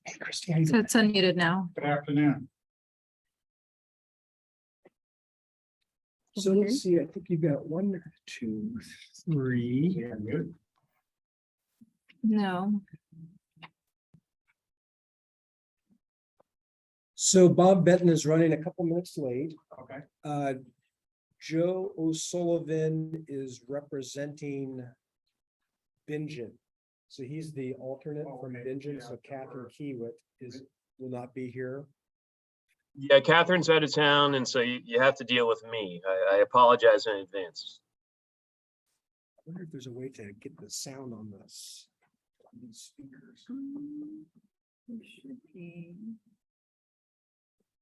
Hey, Christy, how you So doing? it's unmuted now. Good afternoon. So Mhm. let's see, I think you've got 1, 2, 3. No. So Bob Benton is running a couple minutes late. Okay. Joe O'Sullivan is representing Bingen. So he's the alternate Oh, from okay. Bingen, Yeah. so Catherine Kiewit will not be here. Yeah, Catherine's out of town, and so you have to deal with me. I apologize in advance. I wonder if there's a way to get the sound on this. On these speakers. It should be.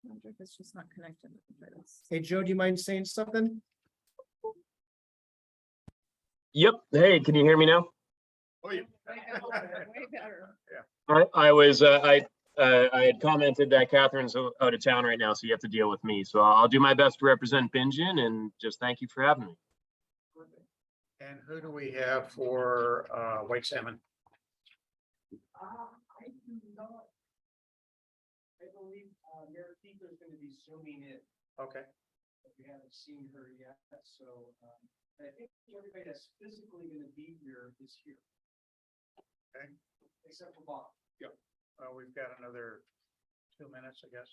I wonder if it's just not connected. Hey, Joe, do you mind saying something? Yep. Hey, can you hear me now? Oh, yeah. Way better. I had commented that Catherine's out of town right now, so you have to deal with me. So I'll do my best to represent Bingen, and just thank you for having me. And who do we have for white salmon? I do not. I believe Mayor Keith is going to be zooming in. Okay, But we haven't seen her yet, so I think everybody that's physically going to be here is here. Okay. Except for Bob. we've got another 2 minutes, I guess.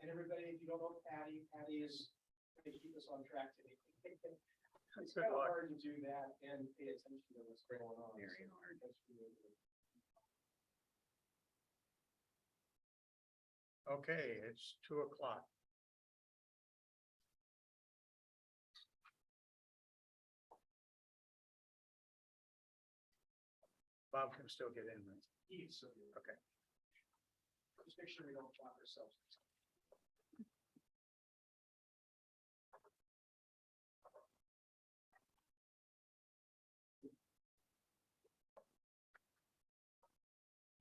And everybody, if you don't know Patty is going to keep us on track today. It's Good kind of luck. hard to do that and pay attention to what's going on. Very hard. Okay, it's 2:00. Bob can still get in. Right? Okay. Just make sure we don't block ourselves.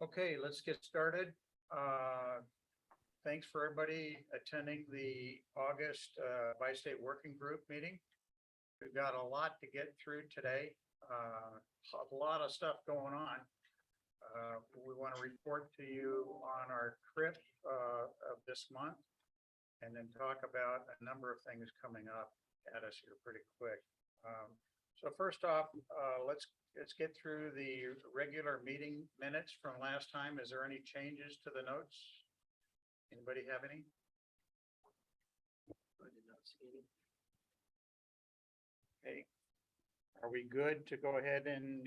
Okay, let's get started. Thanks for everybody attending the August Bi-State Working Group meeting. We've got a lot to get through today. A lot of stuff going on. We want to report to you on our trip of this month, and then talk about a number of things coming up at us here pretty quick. So first off, let's get through the regular meeting minutes from last time. Is there any changes to the notes? Anybody have any? Okay. Are we good to go ahead and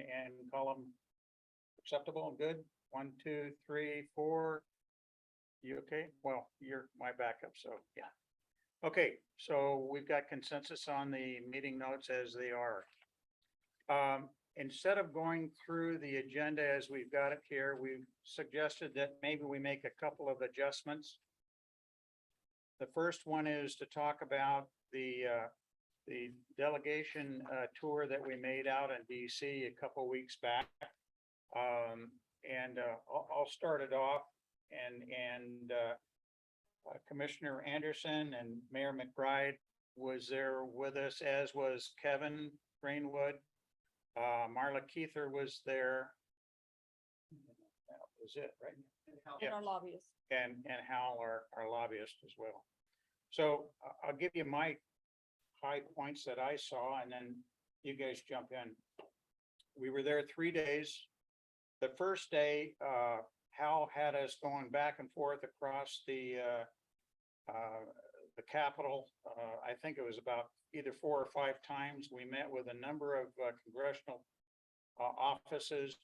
call them acceptable and good? 1, 2, 3, 4. You okay? Well, you're my backup, so yeah. Okay, so we've got consensus on the meeting notes as they are. Instead of going through the agenda as we've got it here, we've suggested that maybe we make a couple of adjustments. The first one is to talk about the delegation tour that we made out in DC a couple weeks back. I'll start it off, and Commissioner Anderson and Mayor McBride was there with us, as was Kevin Greenwood. Marla Keither was there. That was it, right? And our lobbyists. And Hal, our lobbyist as well. So I'll give you my high points that I saw, and then you guys jump in. We were there 3 days. The first day, Hal had us going back and forth across the Capitol. I think it was about either 4 or 5 times. We met with a number of congressional offices,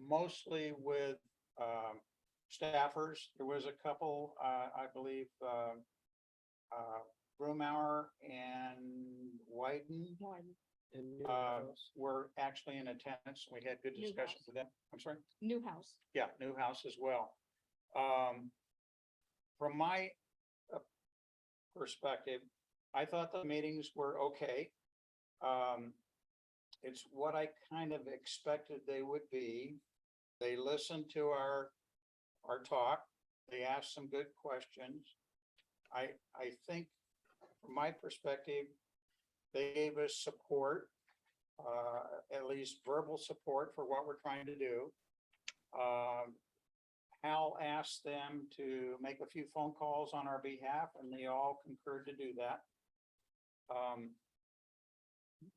mostly with staffers. There was a couple, I believe, Brumauer and Wyden were actually in attendance. We had good discussions with them. I'm sorry? Newhouse. Yeah, Newhouse as well. From my perspective, I thought the meetings were okay. It's what I kind of expected they would be. They listened to our talk. They asked some good questions. I think from my perspective, They gave us support, at least verbal support for what we're trying to do. Hal asked them to make a few phone calls on our behalf, and they all concurred to do that.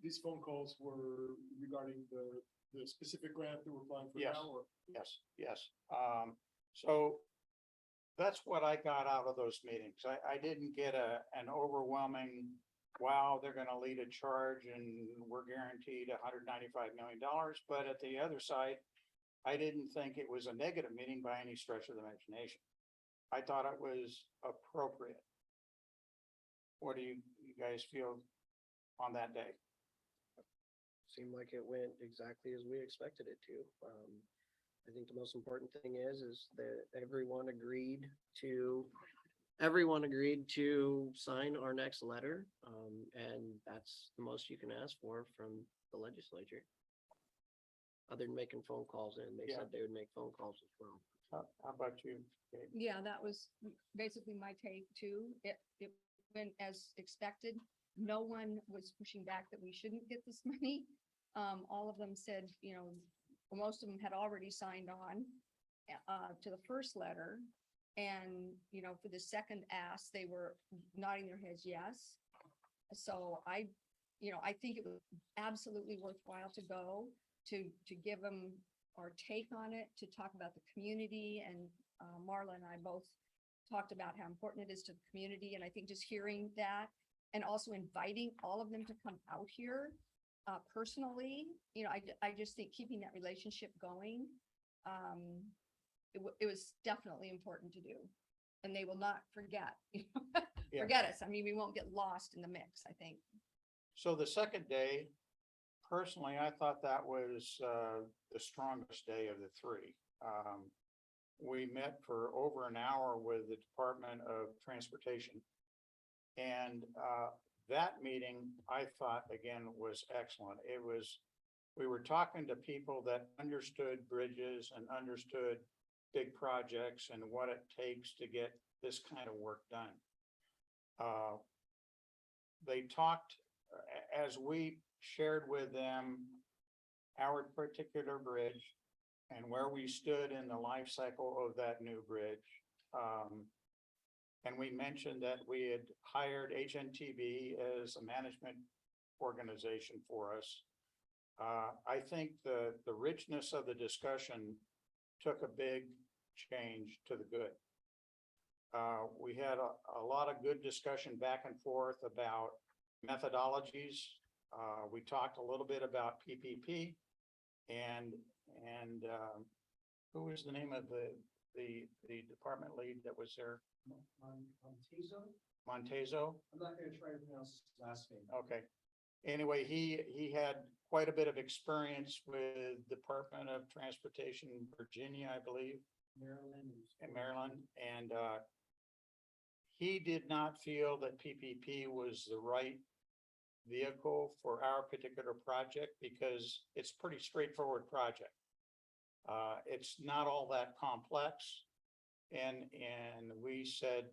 These phone calls were regarding the specific grant that we're applying for Yes. now, or? Yes. So that's what I got out of those meetings. I didn't get an overwhelming, wow, they're gonna lead a charge and we're guaranteed $195 million. But at the other side, I didn't think it was a negative meeting by any stretch of the imagination. I thought it was appropriate. What do you guys feel on that day? Seemed like it went exactly as we expected it to. I think the most important thing is that everyone agreed to sign our next letter. And that's the most you can ask for from the legislature. Other than making phone calls in, they Yeah. said they would make phone calls as well. How about you, Kate? Yeah, that was basically my take too. It went as expected. No one was pushing back that we shouldn't get this money. All of them said, most of them had already signed on to the first letter. And, for the second ask, they were nodding their heads yes. So I think it was absolutely worthwhile to go to give them our take on it, to talk about the community. And Marla and I both talked about how important it is to the community. And I think just hearing that and also inviting all of them to come out here personally, I just think keeping that relationship going, it was definitely important to do. And they will not forget, Yeah. forget us. I mean, we won't get lost in the mix, I think. So the second day, personally, I thought that was the strongest day of the three. We met for over an hour with the Department of Transportation. And that meeting, I thought, again, was excellent. We were talking to people that understood bridges and understood big projects and what it takes to get this kind of work done. They talked, as we shared with them our particular bridge and where we stood in the life cycle of that new bridge. And we mentioned that we had hired HNTB as a management organization for us. I think the richness of the discussion took a big change to the good. We had a lot of good discussion back and forth about methodologies. We talked a little bit about PPP and who was the name of the department lead that was there? Montezo. I'm not gonna try to pronounce his last name. Okay. Anyway, he had quite a bit of experience with Department of Transportation, Virginia, I believe, Maryland. in Maryland, and he did not feel that PPP was the right vehicle for our particular project because it's a pretty straightforward project. It's not all that complex. And we said,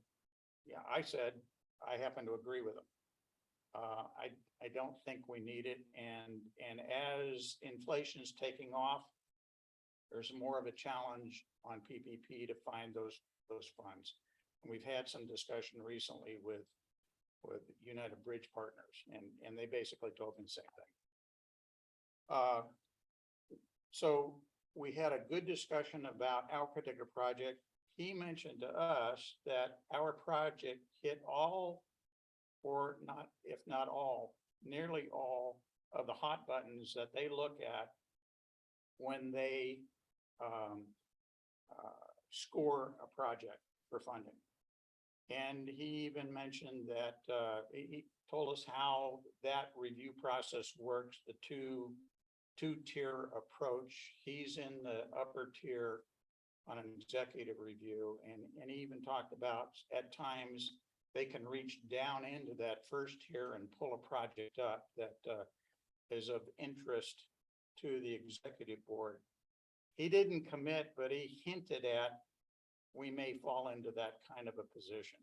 I said, I happen to agree with him. I don't think we need it. And as inflation's taking off, there's more of a challenge on PPP to find those funds. And we've had some discussion recently with United Bridge Partners, and they basically told me the same thing. So we had a good discussion about our particular project. He mentioned to us that our project hit all, or not, if not all, nearly all of the hot buttons that they look at when they score a project for funding. And he even mentioned that he told us how that review process works, the two-tier approach. He's in the upper tier on an executive review, and he even talked about at times they can reach down into that first tier and pull a project up that is of interest to the executive board. He didn't commit, but he hinted at we may fall into that kind of a position.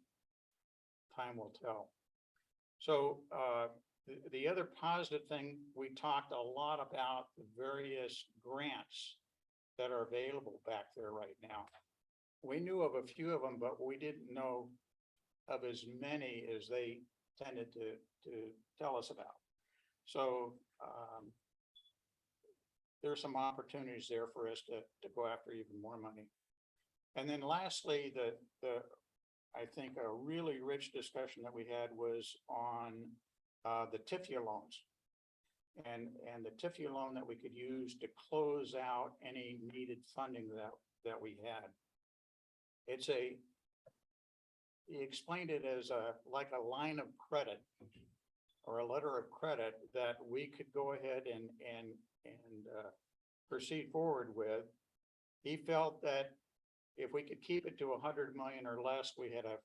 Time will tell. So The other positive thing, we talked a lot about the various grants that are available back there right now. We knew of a few of them, but we didn't know of as many as they tended to tell us about. So, there's some opportunities there for us to go after even more money. And then lastly, I think a really rich discussion that we had was on the TIFIA loans. And the TIFIA loan that we could use to close out any needed funding that we had. He explained it as like a line of credit or a letter of credit that we could go ahead and proceed forward with. He felt that if we could keep it to 100 million or less, we had a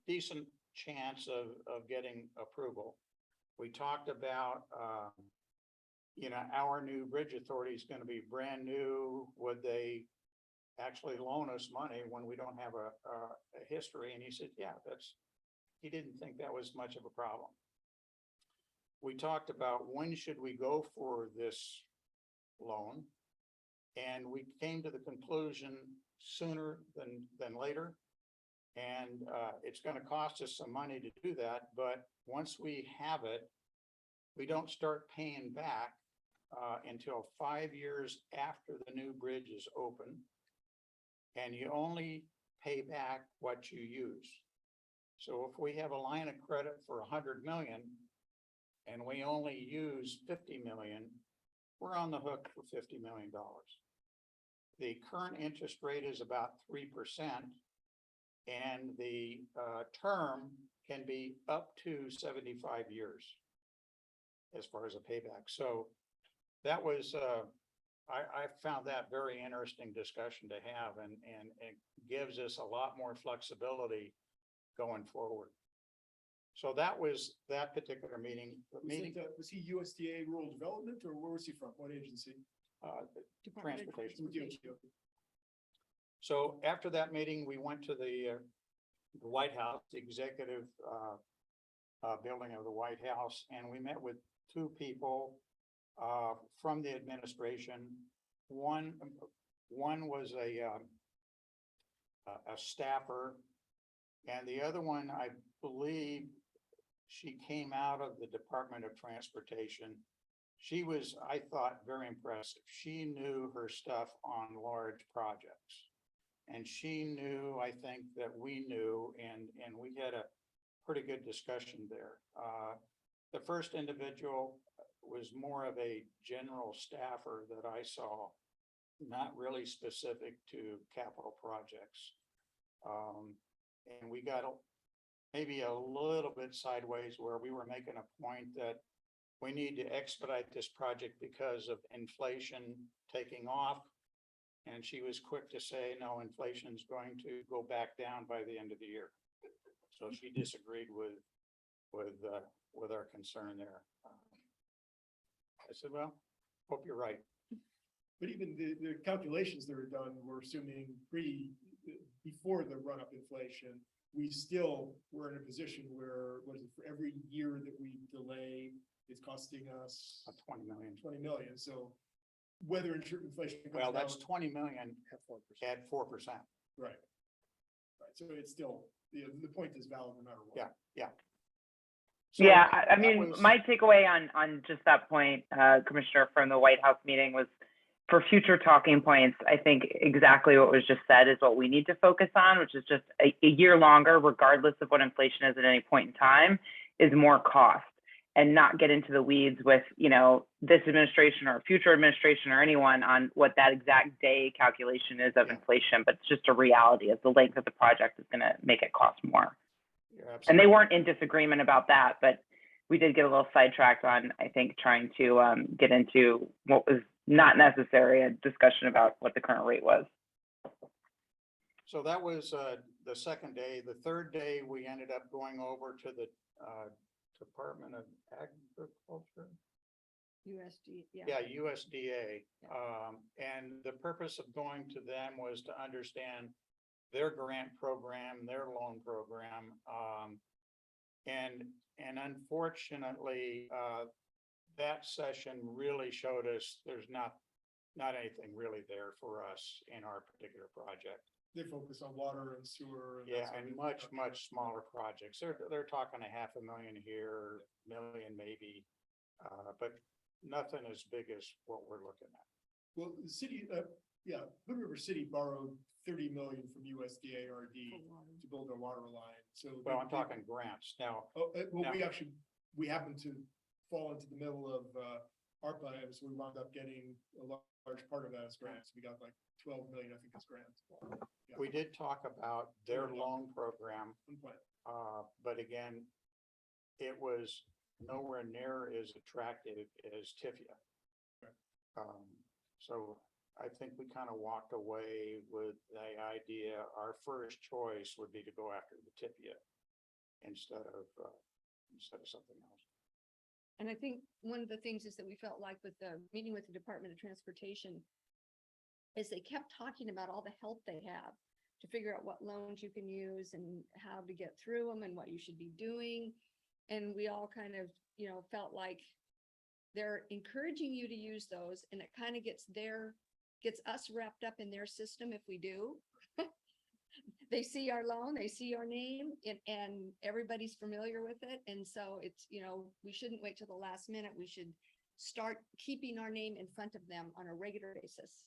decent chance of getting approval. We talked about, our new bridge authority is going to be brand new. Would they actually loan us money when we don't have a history? And he said, yeah, he didn't think that was much of a problem. We talked about when should we go for this loan? And we came to the conclusion sooner than later. And it's going to cost us some money to do that. But once we have it, we don't start paying back until 5 years after the new bridge is open. And you only pay back what you use. So if we have a line of credit for 100 million and we only use 50 million, we're on the hook for $50 million. The current interest rate is about 3%, and the term can be up to 75 years as far as a payback. So that was, I found that very interesting discussion to have, and it gives us a lot more flexibility going forward. So that was that particular meeting. Was he USDA Rural Development, or where was he from? What agency? Department of Transportation. Transportation. So after that meeting, we went to the White House, the executive building of the White House, and we met with two people from the administration. One was a staffer, and the other one, I believe, she came out of the Department of Transportation. She was, I thought, very impressive. She knew her stuff on large projects. And she knew, I think, that we knew, and we had a pretty good discussion there. The first individual was more of a general staffer that I saw, not really specific to capital projects. And we got maybe a little bit sideways where we were making a point that we need to expedite this project because of inflation taking off. And she was quick to say, no, inflation is going to go back down by the end of the year. So she disagreed with our concern there. I said, well, hope you're right. But even the calculations that were done were assuming before the run-up inflation, we still were in a position where, for every year that we delay, it's costing us 20 million. 20 million. So whether inflation comes Well, that's down 20 million at 4%. right. Right. So it's still, the point is valid no matter what. Yeah. So I mean, was, my takeaway on just that point, Commissioner, from the White House meeting was, for future talking points, I think exactly what was just said is what we need to focus on, which is just a year longer, regardless of what inflation is at any point in time, is more cost, and not get into the weeds with, this administration or future administration or anyone on what that exact day calculation is of inflation, but it's just a reality of the length of the project is going to make it cost more. And they weren't in disagreement about that, but we did get a little sidetracked on, I think, trying to get into what was not necessary, a discussion about what the current rate was. So that was the second day. The third day, we ended up going over to the Department of Agriculture. USD, yeah. Yeah, USDA. And the purpose of going to them was to understand their grant program, their loan program. And unfortunately, that session really showed us there's not anything really there for us in our particular project. They focus on water and sewer. And that Yeah, sort of and infrastructure. much smaller projects. They're talking $500,000 here, million maybe. But nothing as big as what we're looking at. Well, the city, Hood River City borrowed 30 million from USDA RD to build their water line, so. Well, I'm talking grants now. Oh, well, now- we happen to fall into the middle of, ARPA, and so we wound up getting a large part of that as grants. We got like 12 million, I think, as grants. Yeah. We did talk about their loan program, One point. but again, it was nowhere near as attractive as Tifia. Right. So I think we kind of walked away with the idea, our first choice would be to go after the Tifia instead of something else. And I think one of the things is that we felt like with the meeting with the Department of Transportation is they kept talking about all the help they have to figure out what loans you can use and how to get through them and what you should be doing. And we all kind of, felt like they're encouraging you to use those, and it kind of gets us wrapped up in their system if we do. They see our loan, they see our name, and everybody's familiar with it. And so it's, we shouldn't wait till the last minute. We should start keeping our name in front of them on a regular basis.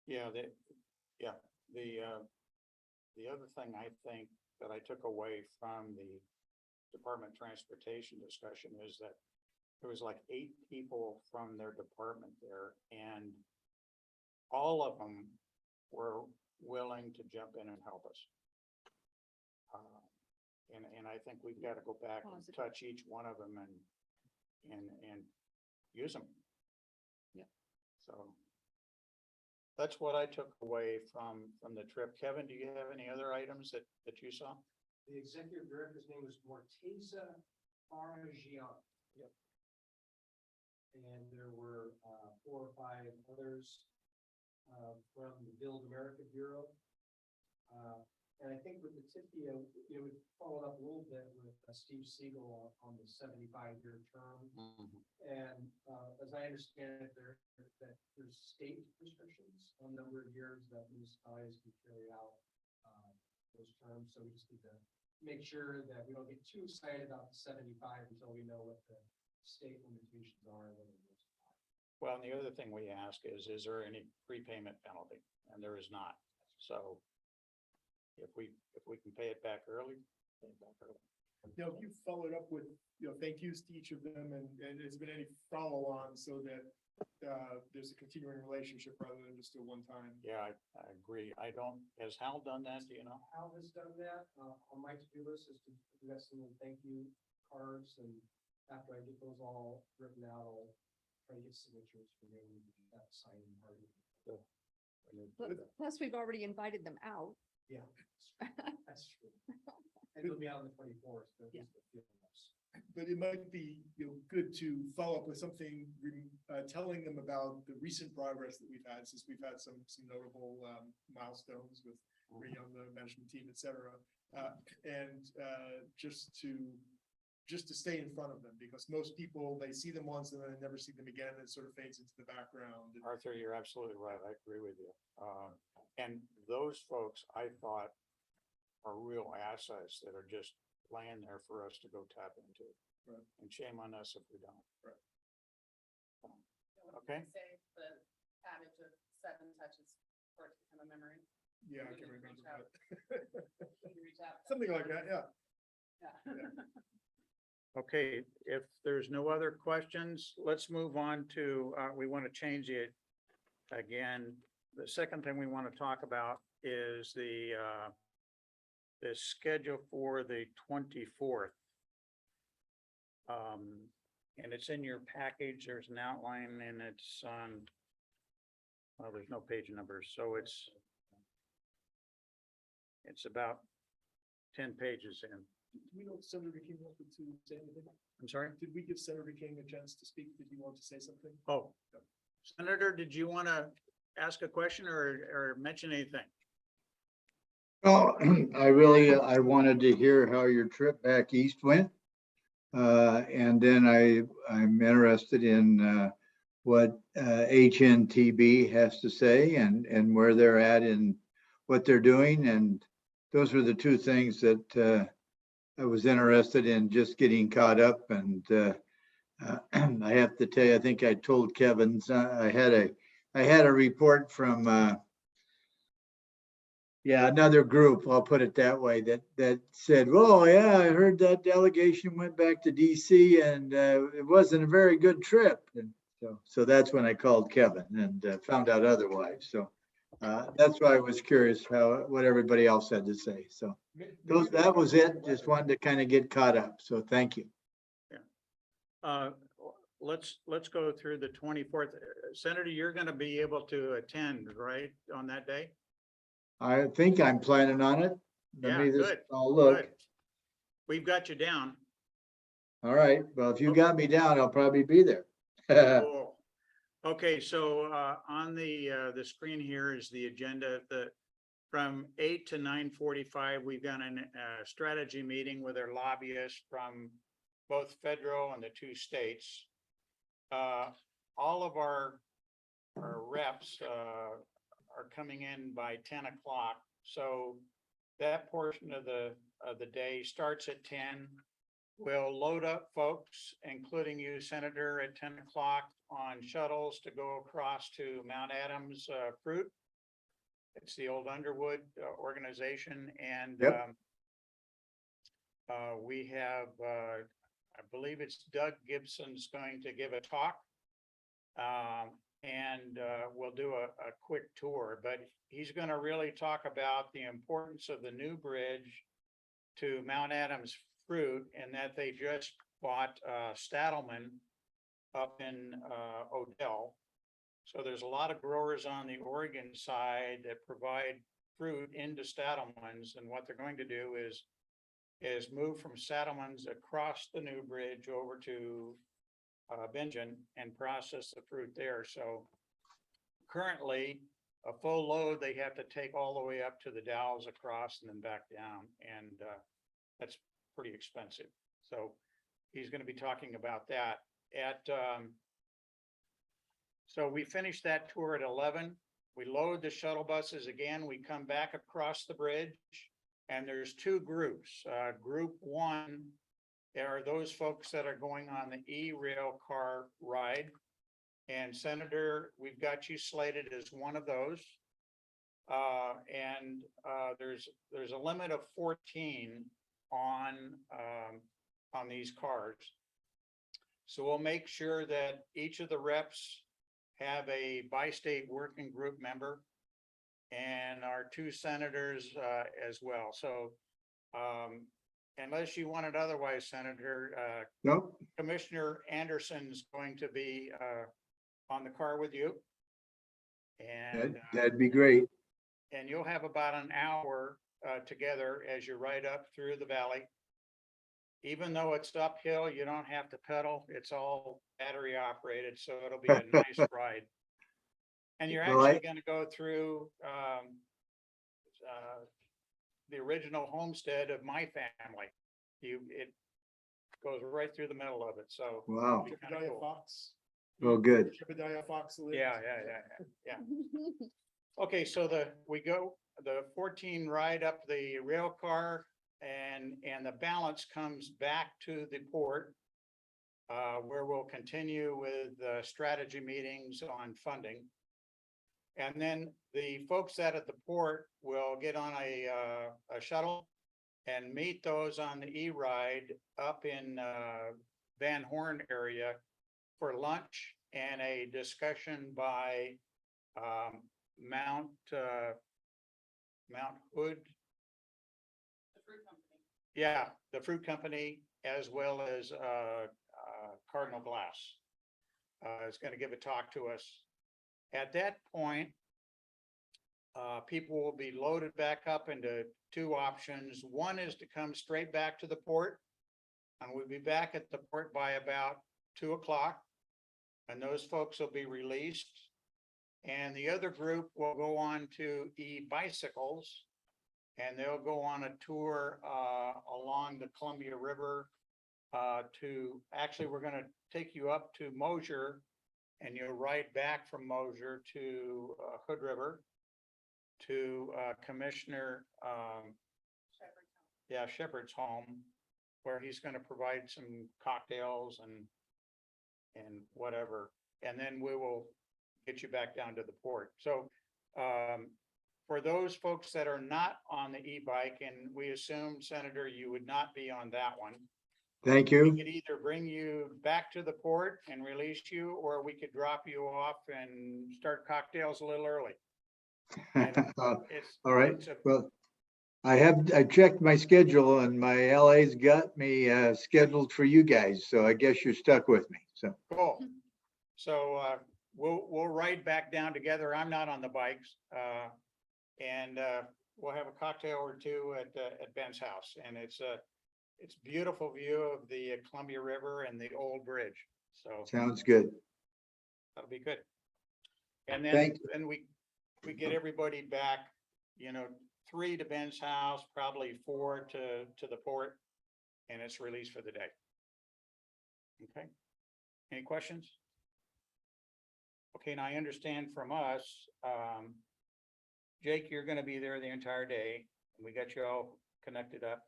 Yeah, the other thing I think that I took away from the Department of Transportation discussion is that there was like 8 people from their department there, and all of them were willing to jump in and help us. And I think we've got to go back and Positive. touch each one of them and use them. Yep. So that's what I took away from the trip. Kevin, do you have any other items that you saw? The executive director's name was Morteza Farajian. Yep. And there were 4 or 5 others from the Build America Bureau. And I think with the TIFIA, we followed up a little bit with Steve Siegel on the 75-year term. And as I understand it, that there's state restrictions on the number of years that municipalities can carry out those terms. So we just need to make sure that we don't get too excited about the 75 until we know what the state limitations are. Well, and the other thing we ask is there any prepayment penalty? And there is not. So if we can pay it back early, pay it back early. Now, you followed up with, thank yous to each of them, and has been any follow on so that there's a continuing relationship rather than just a one-time. Yeah, I agree. Has Hal done that? Do you know? Hal has done that. On my to-do list is to do some thank you cards, and after I get those all written out, I'll try to get signatures for me and do that signing party. Plus, we've already invited them out. Yeah, that's true. And it'll be out on the 24th. So Yeah. But it might be, good to follow up with something, telling them about the recent progress that we've had, since we've had some notable milestones with bringing on the management team, et cetera. And just to stay in front of them, because most people, they see them once and then they never see them again, and it sort of fades into the background. Arthur, you're absolutely right. I agree with you. And those folks, I thought, are real assets that are just laying there for us to go tap into. Right. And shame on us if we don't. Right. Okay. Say the adage of 7 touches for it to become a memory. Yeah, I You can can remember reach out. that. You can reach out. Something like that, yeah. Yeah. Okay, if there's no other questions, let's move on to, we want to change it again. The second thing we want to talk about is the schedule for the 24th. And it's in your package. There's an outline and it's on, well, there's no page numbers, so it's about 10 pages in. Do we know if Senator King wanted to say anything? I'm sorry? Did we give Senator King a chance to speak? Did he want to say something? Oh, Senator, did you want to ask a question or mention anything? Well, I wanted to hear how your trip back east went. And then I'm interested in what HNTB has to say and where they're at in what they're doing. And those were the two things that I was interested in just getting caught up. And I have to tell you, I think I told Kevin's, I had a report from another group, I'll put it that way, that said, "Oh, yeah, I heard that delegation went back to DC and it wasn't a very good trip." And so that's when I called Kevin and found out otherwise. So that's why I was curious what everybody else had to say. So that was it. Just wanted to kind of get caught up. So thank you. Uh, let's go through the 24th. Senator, you're going to be able to attend, right, on that day? I think I'm planning on it. Let Yeah, me just, good, I'll look. good. We've got you down. All right. Well, if you got me down, I'll probably be there. Cool. Okay, so on the screen here is the agenda. From 8 to 9:45, we've got a strategy meeting with our lobbyists from both federal and the two states. All of our reps are coming in by 10 o'clock. So that portion of the day starts at 10. We'll load up folks, including you, Senator, at 10 o'clock on shuttles to go across to Mount Adams Fruit. It's the old Underwood organization. And Yep. We have, I believe it's Doug Gibson's going to give a talk. And we'll do a quick tour, but he's going to really talk about the importance of the new bridge to Mount Adams Fruit, and that they just bought Stadelman up in Odell. So there's a lot of growers on the Oregon side that provide fruit into Stadelman's, and what they're going to do is move from Stadelman's across the new bridge over to Bingen and process the fruit there. So currently, a full load, they have to take all the way up to the Dalles across and then back down. And that's pretty expensive. So he's going to be talking about that so we finished that tour at 11. We load the shuttle buses again. We come back across the bridge and there's two groups. Group one, there are those folks that are going on the E-rail car ride. And Senator, we've got you slated as one of those. There's a limit of 14 on these cars. So we'll make sure that each of the reps have a bi-state working group member and our two senators as well. So unless you want it otherwise, Senator, Nope. Commissioner Anderson's going to be on the car with you. And That'd be great. and you'll have about an hour together as you ride up through the valley. Even though it's uphill, you don't have to pedal. It's all battery operated, so it'll be a nice ride. And you're actually going to go through the original homestead of my family. It goes right through the middle of it. So Wow. it'll be kinda cool. Fox. Well, good. Jebediah Fox. Yeah. Okay, so the 14 ride up the rail car and the balance comes back to the port where we'll continue with strategy meetings on funding. And then the folks out at the port will get on a shuttle and meet those on the E-ride up in Van Horn area for lunch and a discussion by Mount Hood. The fruit company. Yeah, the fruit company, as well as Cardinal Glass is going to give a talk to us. At that point, people will be loaded back up into two options. One is to come straight back to the port, and we'll be back at the port by about 2 o'clock, and those folks will be released. And the other group will go on to e-bicycles and they'll go on a tour along the Columbia River we're gonna take you up to Mosier, and you'll ride back from Mosier to Hood River to Commissioner Shepherd's home, where he's gonna provide some cocktails and whatever, and then we will get you back down to the port. So for those folks that are not on the e-bike, and we assume, Senator, you would not be on that one. Thank We you. could either bring you back to the port and release you, or we could drop you off and start cocktails a little early. And it's- All right, it's a- well, I checked my schedule and my LA's got me scheduled for you guys, so I guess you're stuck with me, so. Cool. So we'll ride back down together. I'm not on the bikes. And we'll have a cocktail or two at Ben's house, and it's beautiful view of the Columbia River and the old bridge. So Sounds good. that'll be good. And Thank then we get everybody back, 3 to Ben's house, probably 4 to the port, and it's released for the day. Okay. Any questions? Okay, now I understand from us, Jake, you're gonna be there the entire day. We got you all connected up.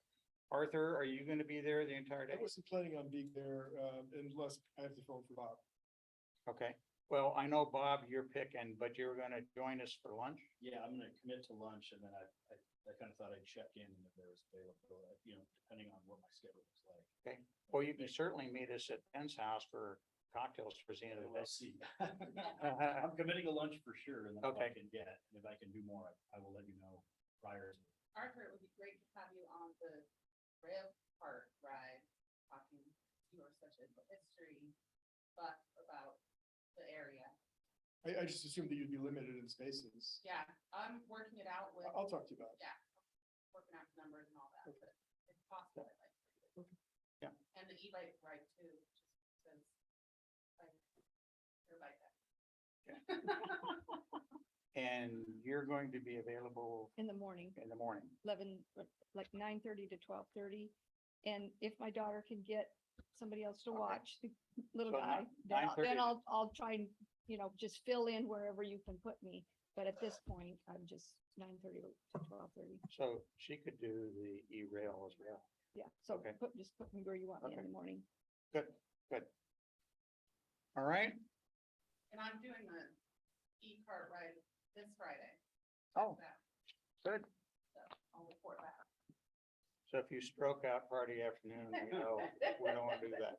Arthur, are you gonna be there the entire I day? wasn't planning on being there, unless I have the phone for Bob. Okay, well, I know Bob, you're picking, but you're gonna join us for lunch? Yeah, I'm gonna commit to lunch, and then I kind of thought I'd check in and if there was availability, depending on what my schedule was like. Okay, well, you can certainly meet us at Ben's house for cocktails for the end of the We'll day. see. I'm committing to lunch for sure, and then if I Okay. can get, and if I can do more, I will let you know prior. Arthur, it would be great to have you on the rail part ride, talking, you are such a history buff about the area. I just assumed that you'd be limited in spaces. Yeah, I'm working it out with, I'll talk to you about it. yeah, working out the numbers and all that, but if possible, I'd like to. Yeah. And the e-bike ride too, just says, like, your bike. And you're going to be available In the morning, in the morning. 11, like 9:30 to 12:30. And if my daughter can get somebody else to Okay. watch the little So guy, then 9:30 I'll try and, just fill in wherever you can put me. But at this point, I'm just 9:30 to 12:30. So she could do the e-rail as well. Yeah, so Okay. just put me where you want me in Okay. the morning. Good, good. All right. And I'm doing the e-cart ride this Friday. Oh, That, good. so I'll report back. So if you stroke out Friday afternoon, we don't want to do that.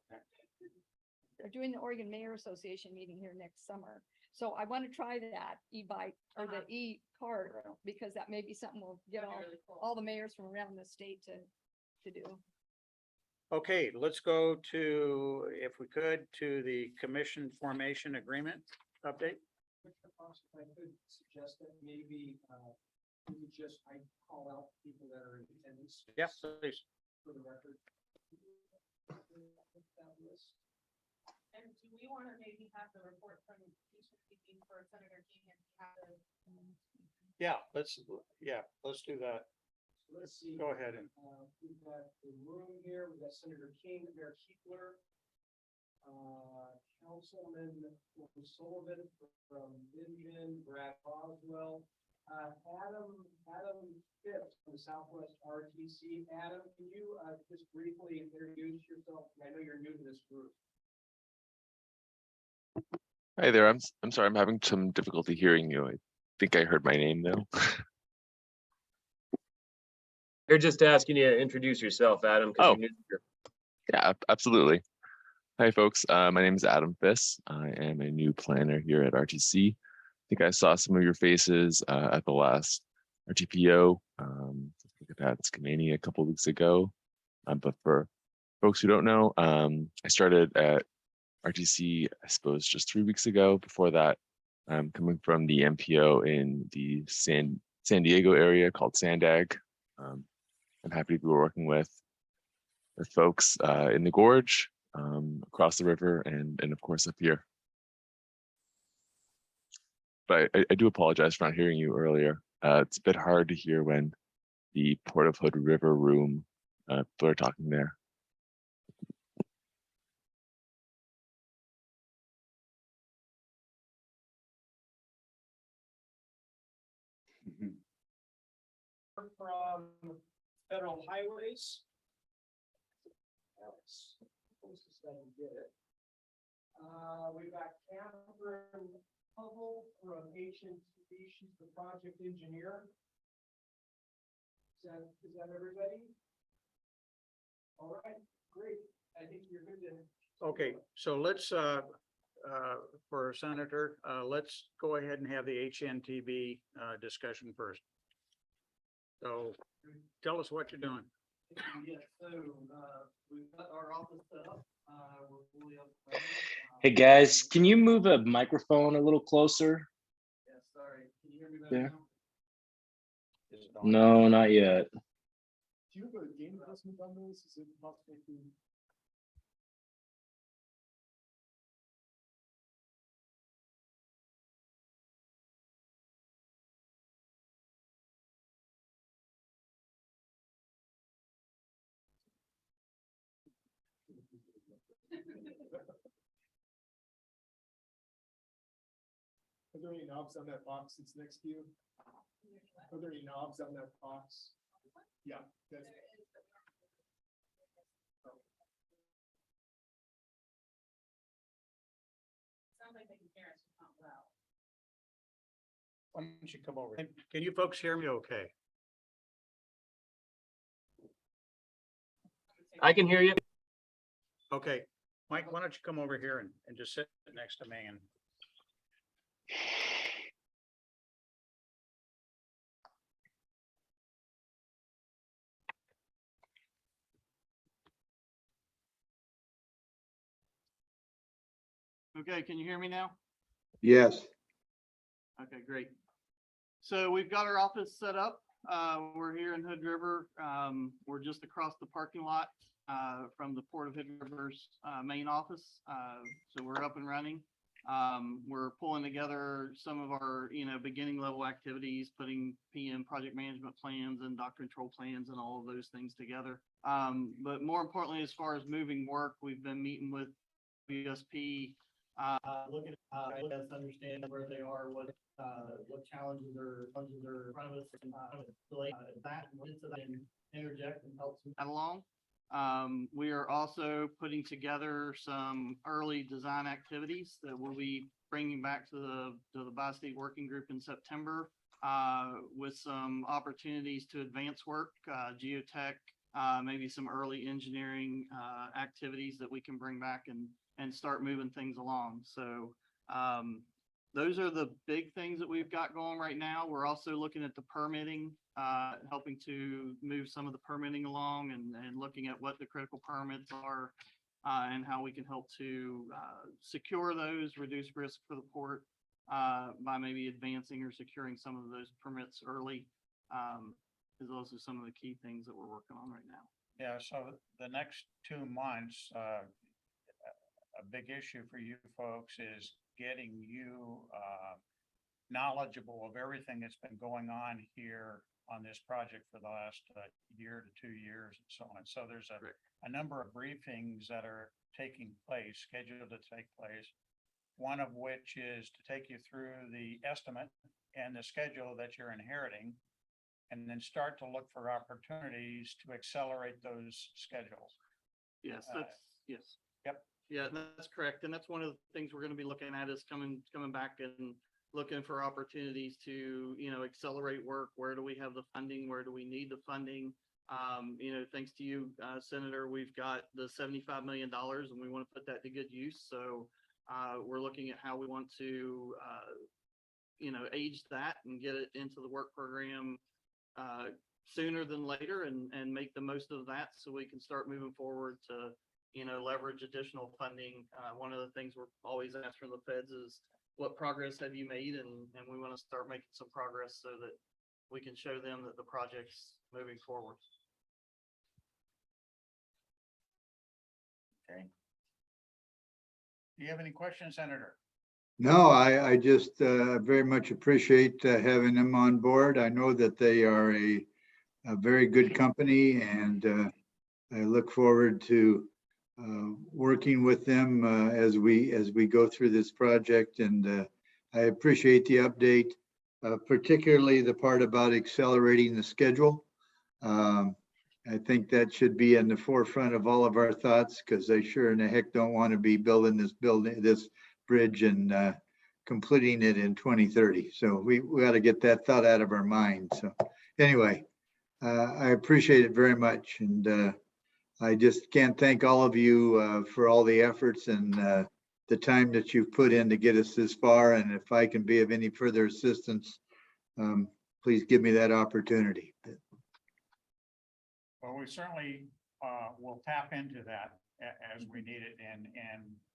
We're doing the Oregon Mayor Association meeting here next summer. So I want to try that e-bike or the e-cart, Right. because that may be something we'll get That'd be really cool. all the mayors from around the state to do. Okay, let's go to, if we could, to the commission formation agreement update. Commissioner Fox, if I could suggest that maybe, we just, I call out people that are in attendance. Yeah, please. For the record. That list. And do we want to maybe have the report from each meeting for Senator King and have the Yeah, let's do that. So let's see. Go ahead and, We've got the room here, we've got Senator King, Mayor Keepler, Councilman Sullivan from Indian, Brad Boswell, Adam Phipps from the Southwest RTC. Adam, can you just briefly introduce yourself? I know you're new to this group. Hi there. I'm sorry. I'm having some difficulty hearing you. I think I heard my name though. They're just asking you to introduce yourself, Adam. 'Cause Oh. you're new here. Yeah, absolutely. Hi, folks. My name is Adam Fiss. I am a new planner here at RTC. I think I saw some of your faces at the last RTPO. Look at that, Skamania a couple of weeks ago. But for folks who don't know, I started at RTC, I suppose, just 3 weeks ago. Before that, coming from the MPO in the San Diego area called Sandag. I'm happy to be working with folks in the gorge, across the river, and of course up here. But I do apologize for not hearing you earlier. It's a bit hard to hear when the Port of Hood River room. People are talking there. From federal highways. Alex, closest I can get it. We've got Catherine Hubble from HNTB. She's the project engineer. Is that everybody? All right, great. I think you're good to. Okay, so let's, for Senator, let's go ahead and have the HNTB, discussion first. So tell us what you're doing. Yeah, so, we've got our office set up. We're fully up. and running. Hey guys, can you move a microphone a little closer? Yeah, sorry. Can you hear me better Yeah. now? Is it on? No, not yet. Do you have a game investment on this? Is it possible to? Are there any knobs on that box that's next to you? Are there any knobs on that box? Yeah, that's. Sounds like they can hear us, it's not loud. Why don't you come over? Can you folks hear me okay? I can hear you. Okay, Mike, why don't you come over here and just sit next to me and. Okay, can you hear me now? Yes. Okay, great. So we've got our office set up. We're here in Hood River. We're just across the parking lot from the Port of Hood River's main office. So we're up and running. We're pulling together some of our, beginning level activities, putting PM project management plans and dock control plans and all of those things together. But more importantly, as far as moving work, we've been meeting with USP, looking at us, understand where they are, what challenges or funds are in front of us, and relate that and interject and help that along. We are also putting together some early design activities that we'll be bringing back to the bi-state working group in September, with some opportunities to advance work, geotech, maybe some early engineering activities that we can bring back and start moving things along. So those are the big things that we've got going right now. We're also looking at the permitting, helping to move some of the permitting along and looking at what the critical permits are, and how we can help to secure those, reduce risk for the port by maybe advancing or securing some of those permits early. Is also some of the key things that we're working on right now. Yeah, so the next 2 months, a big issue for you folks is getting you knowledgeable of everything that's been going on here on this project for the last year to 2 years and so on. So there's a number of briefings that are taking place, scheduled to take place. One of which is to take you through the estimate and the schedule that you're inheriting, and then start to look for opportunities to accelerate those schedules. Yes, yes. Yep. Yeah, that's correct. And that's one of the things we're going to be looking at is coming back and looking for opportunities to, accelerate work. Where do we have the funding? Where do we need the funding? Thanks to you, Senator, we've got the $75 million and we want to put that to good use. So we're looking at how we want to, age that and get it into the work program sooner than later and make the most of that so we can start moving forward to, leverage additional funding. One of the things we're always asked from the feds is what progress have you made? And we want to start making some progress so that we can show them that the project's moving forward. Okay. Do you have any questions, Senator? No, I just very much appreciate having them on board. I know that they are a very good company, and I look forward to working with them as we go through this project. And I appreciate the update, particularly the part about accelerating the schedule. I think that should be in the forefront of all of our thoughts, because they sure in the heck don't want to be building this bridge and completing it in 2030. So we got to get that thought out of our mind. So anyway, I appreciate it very much. And I just can't thank all of you for all the efforts and the time that you've put in to get us this far. And if I can be of any further assistance, please give me that opportunity. Well, we certainly will tap into that as we need it, and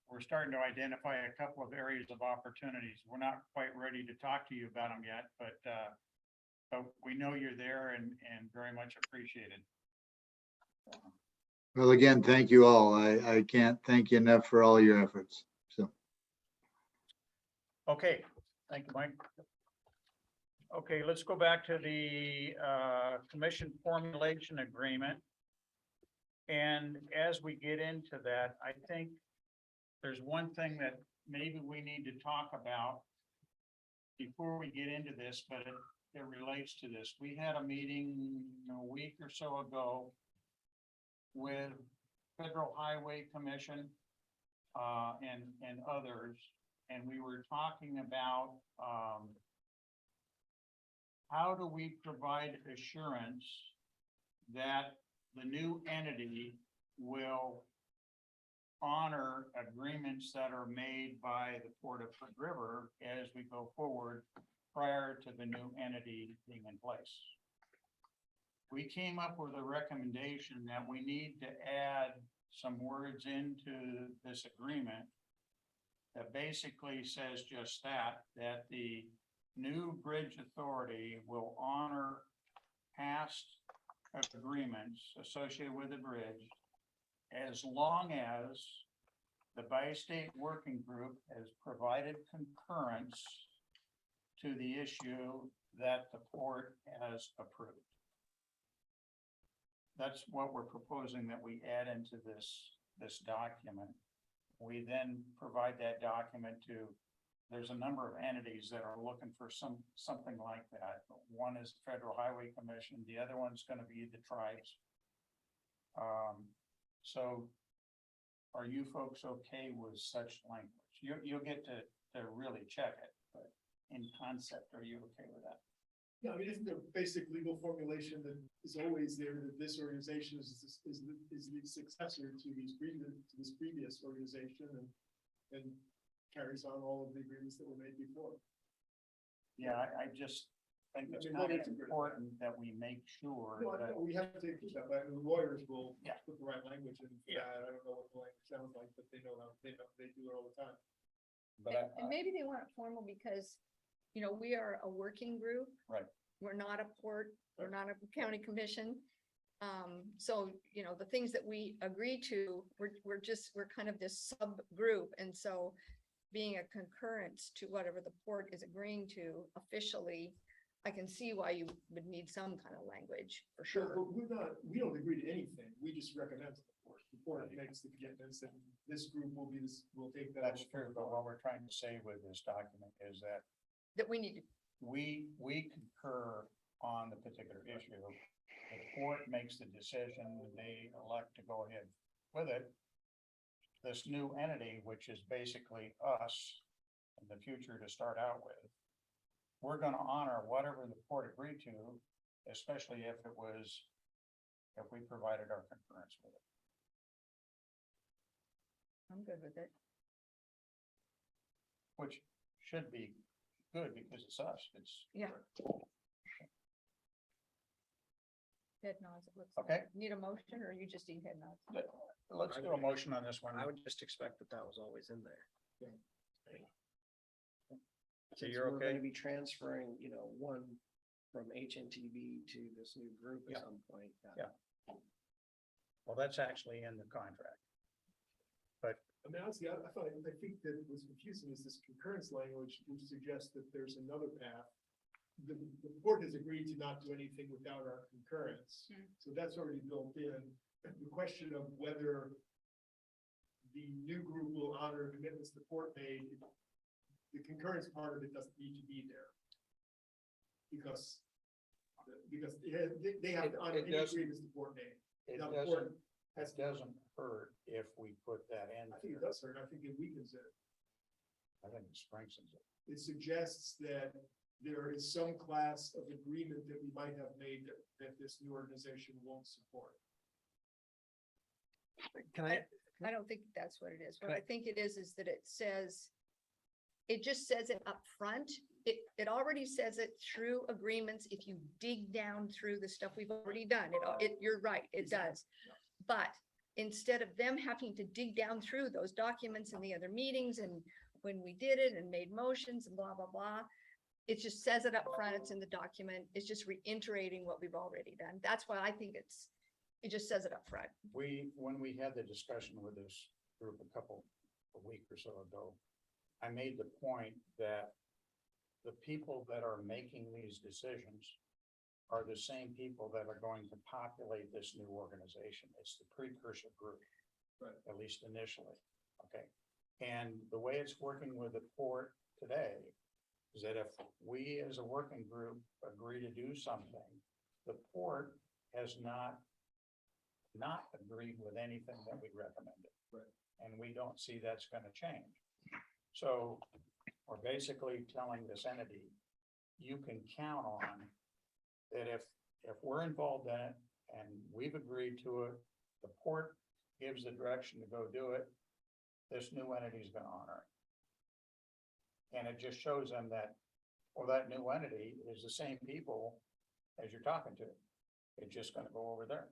we're starting to identify a couple of areas of opportunities. We're not quite ready to talk to you about them yet, but we know you're there and very much appreciated. Well, again, thank you all. I can't thank you enough for all your efforts. So. Okay, thank you, Mike. Okay, let's go back to the commission formulation agreement. And as we get into that, I think there's one thing that maybe we need to talk about before we get into this, but it relates to this. We had a meeting a week or so ago with Federal Highway Commission and others, and we were talking about how do we provide assurance that the new entity will honor agreements that are made by the Port of Hood River as we go forward prior to the new entity being in place? We came up with a recommendation that we need to add some words into this agreement that basically says just that the new bridge authority will honor past agreements associated with the bridge as long as the bi-state working group has provided concurrence to the issue that the port has approved. That's what we're proposing that we add into this document. We then provide that document to, there's a number of entities that are looking for something like that. One is the Federal Highway Commission. The other one's going to be the tribes. So are you folks okay with such language? You'll get to really check it, but in concept, are you okay with that? Yeah, I mean, isn't the basic legal formulation that is always there, that this organization is the successor to this previous organization and carries on all of the agreements that were made before? Yeah, I just think it's kind of important that we make sure that. We have to include that, but the lawyers will Yeah. put the right language in for that. I don't know what the language sounds like, but they know how, they do it all the time. But And maybe they want it formal because, you know, we are a working group. Right. We're not a port, we're not a county commission. So, you know, the things that we agree to, we're kind of this subgroup. And so being a concurrence to whatever the port is agreeing to officially, I can see why you would need some kind of language for sure. But we don't agree to anything. We just recommend to the port. The port makes the commitments and this group will take that. that's true, but what we're trying to say with this document is that That we need to, we concur on the particular issue. The port makes the decision, they elect to go ahead with it. This new entity, which is basically us in the future to start out with, we're gonna honor whatever the port agreed to, especially if we provided our concurrence with it. I'm good with it. Which should be good because it's us, it's. Yeah. Head nods, it looks Okay. like. Need a motion or you just need head nods? Let's do a motion on this one. I would just expect that was always in there. So Since you're we're okay? gonna be transferring, one from HNTB to this new group Yeah. at some point. Yeah. Well, that's actually in the contract. I mean, honestly, I think that what's confusing is this concurrence language, which suggests that there's another path the board has agreed to not do anything without our concurrence. Hmm. So that's already built in. The question of whether the new group will honor commitments the port made, the concurrence part of it doesn't need to be there. Because they have to honor any agreements the port made. It Now, the port doesn't hurt if we put that in. I think it does hurt. I think it weakens it. I think it strengthens it. It suggests that there is some class of agreement that we might have made that this new organization won't support. Can I, I don't think that's what it is. What Can I- I think it is that it says, it just says it up front. It already says it through agreements. If you dig down through the stuff we've already done, you're right, it does. But instead of them having to dig down through those documents and the other meetings and when we did it and made motions and blah, blah, blah, it just says it up front. It's in the document. It's just reiterating what we've already done. That's why I think it just says it up front. When we had the discussion with this group a week or so ago, I made the point that the people that are making these decisions are the same people that are going to populate this new organization. It's the precursor group. Right. At least initially, okay? And the way it's working with the port today is that if we as a working group agree to do something, the port has not agreed with anything that we recommended. Right. And we don't see that's gonna change. So we're basically telling this entity, you can count on that if we're involved in it and we've agreed to it, the port gives the direction to go do it, this new entity is gonna honor it. And it just shows them that, well, that new entity is the same people as you're talking to. It's just gonna go over there.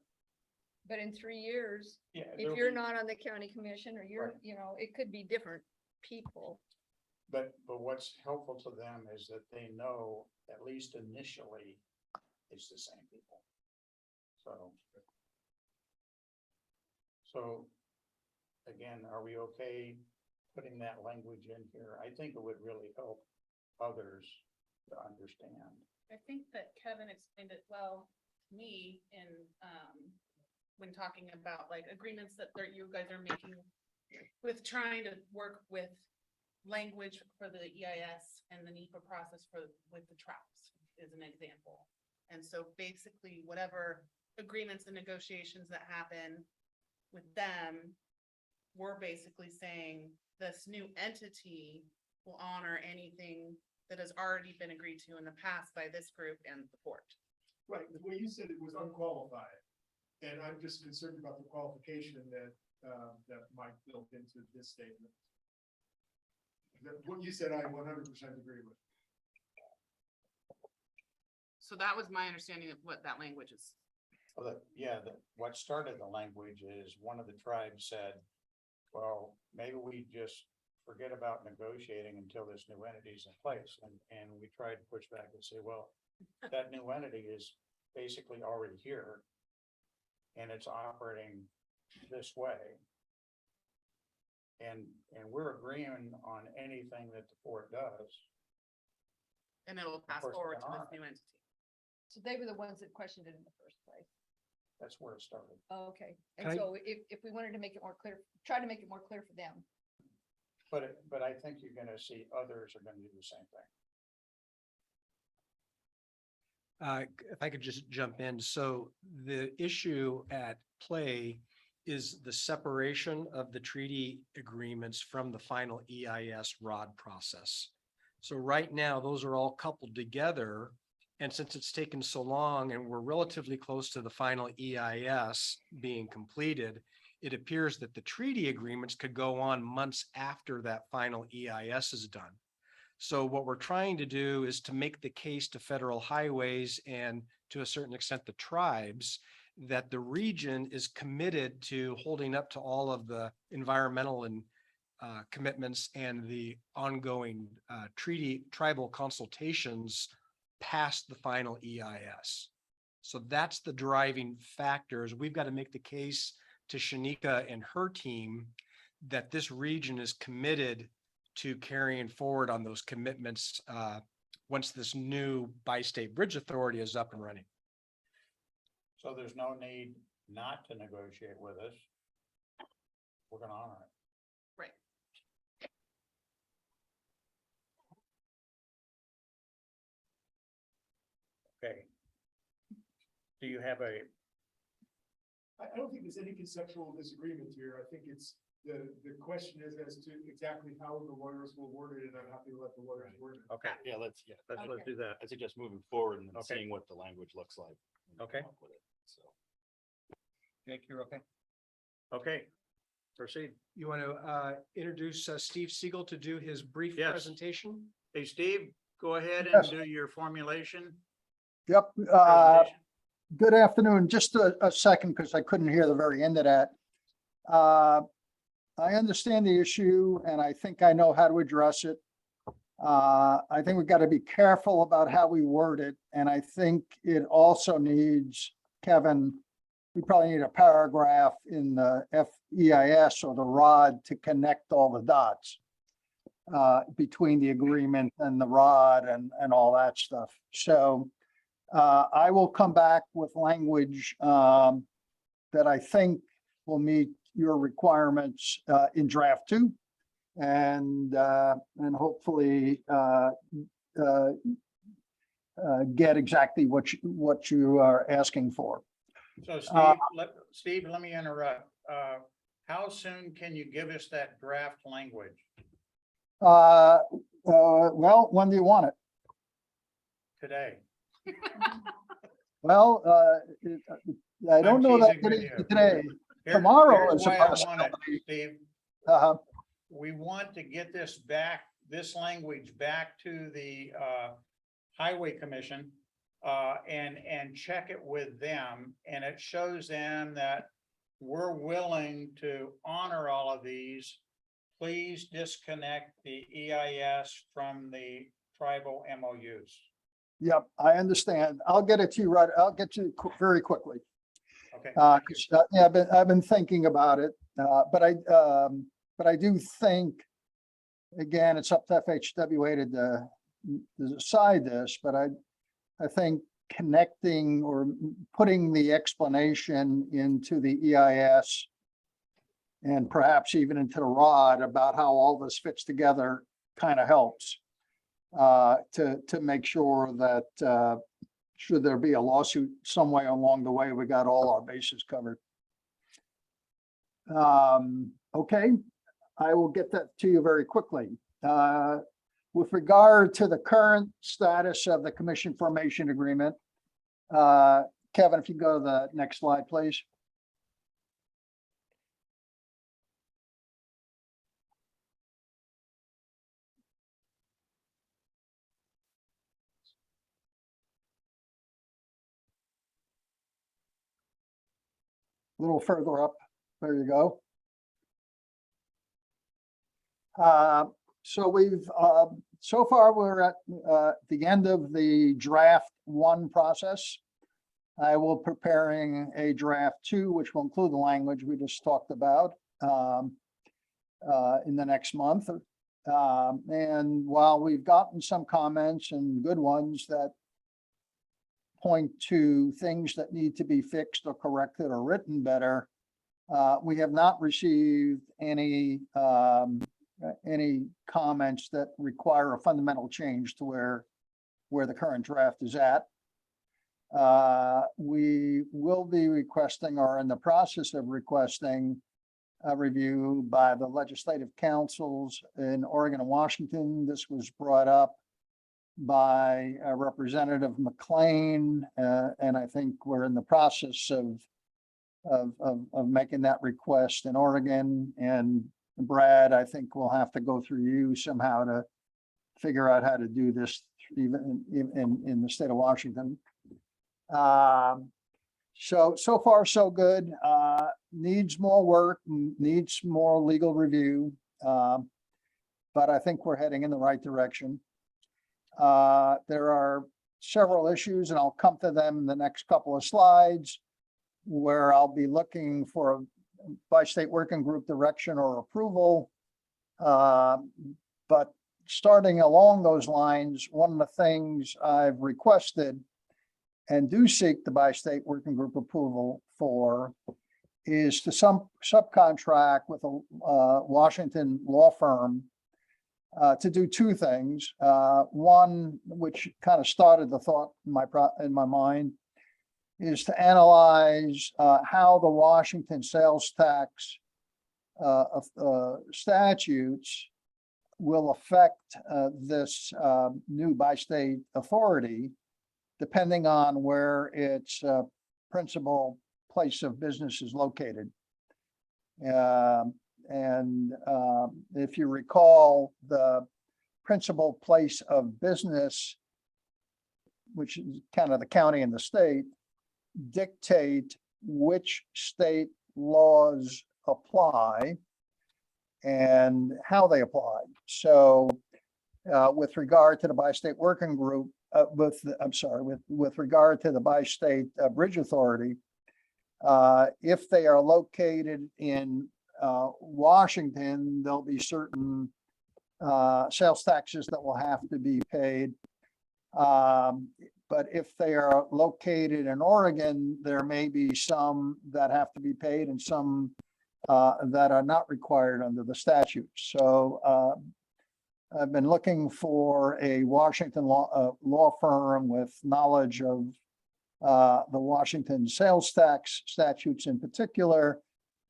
But in 3 years, Yeah. if there'll you're be- not on the county commission or you're, Right. it could be different people. But what's helpful to them is that they know, at least initially, it's the same people. So again, are we okay putting that language in here? I think it would really help others to understand. I think that Kevin explained it well to me in, when talking about like agreements that you guys are making with trying to work with language for the EIS and the NEPA process with the traps is an example. And so basically whatever agreements and negotiations that happen with them, we're basically saying this new entity will honor anything that has already been agreed to in the past by this group and the port. Right, the way you said it was unqualified, and I'm just concerned about the qualification that Mike built into this statement. What you said, I 100% agree with. So that was my understanding of what that language is. Well, what started the language is one of the tribes said, well, maybe we just forget about negotiating until this new entity is in place. And we tried to push back and say, well, that new entity is basically already here. And it's operating this way. And we're agreeing on anything that the port does. And it'll pass course, forward they to this are. new entity. So they were the ones that questioned it in the first place. That's where it started. Oh, okay. Can And I- so if we wanted to make it more clear, try to make it more clear for them. But I think you're gonna see others are gonna do the same thing. If I could just jump in. So the issue at play is the separation of the treaty agreements from the final EIS ROD process. So right now, those are all coupled together. And since it's taken so long and we're relatively close to the final EIS being completed, it appears that the treaty agreements could go on months after that final EIS is done. So what we're trying to do is to make the case to federal highways and to a certain extent the tribes that the region is committed to holding up to all of the environmental and commitments and the ongoing tribal consultations past the final EIS. So that's the driving factors. We've got to make the case to Shanika and her team that this region is committed to carrying forward on those commitments once this new bi-state bridge authority is up and running. So there's no need not to negotiate with us. We're gonna honor it. Right. Okay. Do you have a, I don't think there's any conceptual disagreement here. I think it's, the question is as to exactly how the lawyers will word it, and I'm happy to let the lawyers word it. okay, Yeah, let's let's do that. I suggest moving forward and then Okay. seeing what the language looks like. when we Okay. come up with it, So. Jake, you're okay? Okay, proceed. You want to introduce Steve Siegel to do his brief Yes. presentation? Hey, Steve, go ahead and Yes. do your formulation. Yep, presentation. good afternoon. Just a second, because I couldn't hear the very end of that. I understand the issue and I think I know how to address it. I think we've got to be careful about how we word it, and I think it also needs, Kevin, we probably need a paragraph in the FEIS or the ROD to connect all the dots between the agreement and the ROD and all that stuff. So I will come back with language that I think will meet your requirements in draft 2. And hopefully get exactly what you are asking for. So Steve, let me interrupt. How soon can you give us that draft language? Well, when do you want it? Today? Well, I don't know that teasing with it you. is today. Here- Tomorrow here's is a why I want it, possibility. Steve. Uh-huh. We want to get this language back to the Highway Commission and check it with them, and it shows them that we're willing to honor all of these. Please disconnect the EIS from the tribal MOUs. Yep, I understand. I'll get it to you right. I'll get you very quickly. Okay. 'Cause, yeah, I've been thinking about it, but I do think, again, it's up to FHWA to decide this, but I think connecting or putting the explanation into the EIS and perhaps even into the ROD about how all this fits together kind of helps to make sure that should there be a lawsuit some way along the way, we got all our bases covered. Okay, I will get that to you very quickly. With regard to the current status of the commission formation agreement, Kevin, if you go to the next slide, please. A little further up. There you go. So we've, so far we're at the end of the draft 1 process. I will preparing a draft 2, which will include the language we just talked about in the next month. And while we've gotten some comments and good ones that point to things that need to be fixed or corrected or written better, we have not received any comments that require a fundamental change to where the current draft is at. We will be requesting, or in the process of requesting, a review by the legislative councils in Oregon and Washington. This was brought up by Representative McLean, and I think we're in the process of making that request in Oregon. And Brad, I think we'll have to go through you somehow to figure out how to do this even in the state of Washington. So far, so good. Needs more work, needs more legal review. But I think we're heading in the right direction. There are several issues, and I'll come to them in the next couple of slides, where I'll be looking for a bi-state working group direction or approval. But starting along those lines, one of the things I've requested and do seek the bi-state working group approval for is to subcontract with a Washington law firm to do two things. One, which kind of started the thought in my mind, is to analyze how the Washington sales tax statutes will affect this new bi-state authority, depending on where its principal place of business is located. If you recall, the principal place of business, which is kind of the county and the state, dictate which state laws apply and how they apply. So with regard to the bi-state working group, with regard to the bi-state bridge authority, if they are located in Washington, there'll be certain sales taxes that will have to be paid. But if they are located in Oregon, there may be some that have to be paid and some that are not required under the statute. So I've been looking for a Washington law firm with knowledge of the Washington sales tax statutes in particular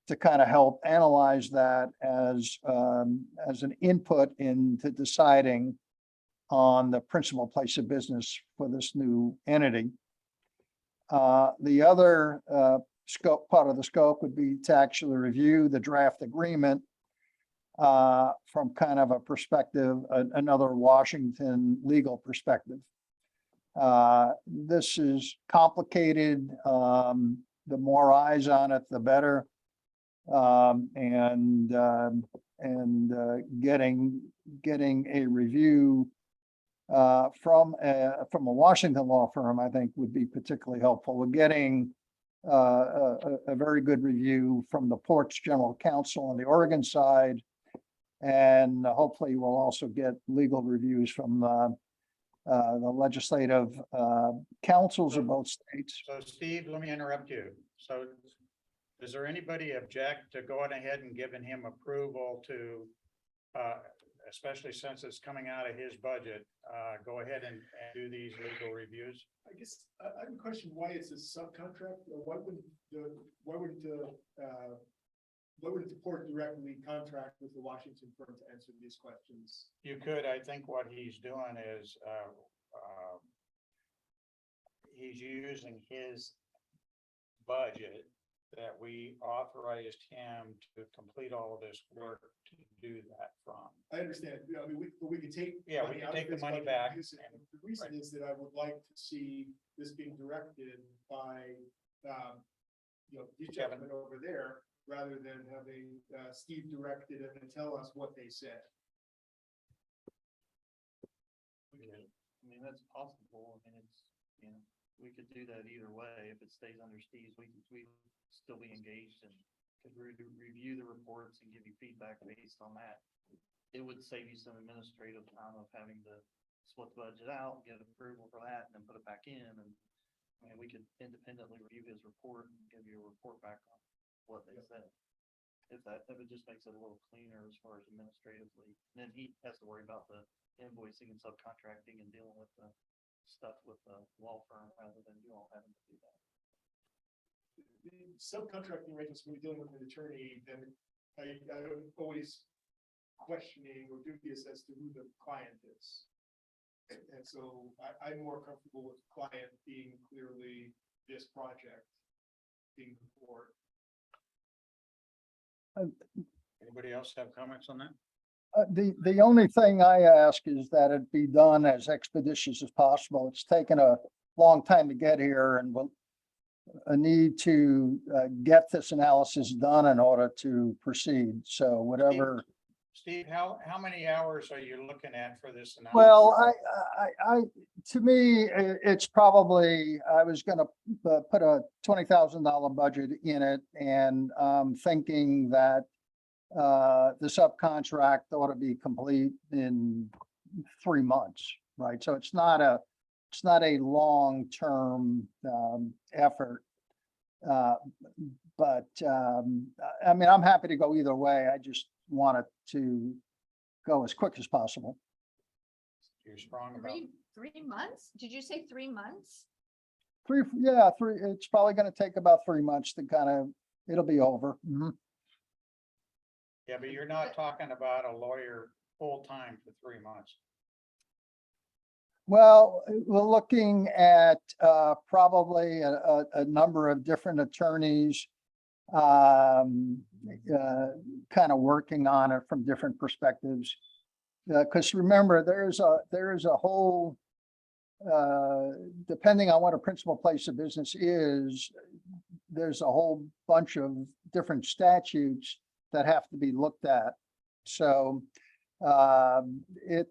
to kind of help analyze that as an input into deciding on the principal place of business for this new entity. The other part of the scope would be to actually review the draft agreement from kind of a perspective, another Washington legal perspective. This is complicated. The more eyes on it, the better. Getting a review from a Washington law firm, I think would be particularly helpful. We're getting a very good review from the Ports General Counsel on the Oregon side. And hopefully we'll also get legal reviews from the legislative councils of both states. So Steve, let me interrupt you. So does there anybody object to going ahead and giving him approval to, especially since it's coming out of his budget, go ahead and do these legal reviews? I guess I have a question why it's a subcontract, or why wouldn't the port directly contract with the Washington firm to answer these questions? You could. I think what he's doing is he's using his budget that we authorized him to complete all of this work to do that from. I understand. I mean, we could take. Yeah, we can take the money back. The reason is that I would like to see this being directed by, these gentlemen over there, rather than having Steve direct it and tell us what they said. I mean, that's possible. I mean, we could do that either way. If it stays under Steve's, we still be engaged and could review the reports and give you feedback based on that. It would save you some administrative time of having to split the budget out, get approval for that, and then put it back in. And I mean, we could independently review his report and give you a report back on what they said. If it just makes it a little cleaner as far as administratively, and then he has to worry about the invoicing and subcontracting and dealing with the stuff with the law firm rather than you all having to do that. The subcontracting arrangements, when you're dealing with an attorney, then I'm always questioning or dubious as to who the client is. And so I'm more comfortable with the client being clearly this project being before. Anybody else have comments on that? The only thing I ask is that it be done as expeditious as possible. It's taken a long time to get here, and we'll need to get this analysis done in order to proceed. So whatever. Steve, how many hours are you looking at for this analysis? Well, to me, it's probably, I was gonna put a $20,000 budget in it, and thinking that the subcontract ought to be complete in 3 months, right? So it's not a long-term, effort. But, I mean, I'm happy to go either way. I just wanted to go as quick as possible. You're strong about, 3 months? Did you say 3 months? It's probably gonna take about 3 months to kind of, it'll be over. Mhm. yeah, but you're not talking about a lawyer full-time for 3 months. Well, we're looking at probably a number of different attorneys kind of working on it from different perspectives. Because remember, there is a whole, depending on what a principal place of business is, there's a whole bunch of different statutes that have to be looked at. So it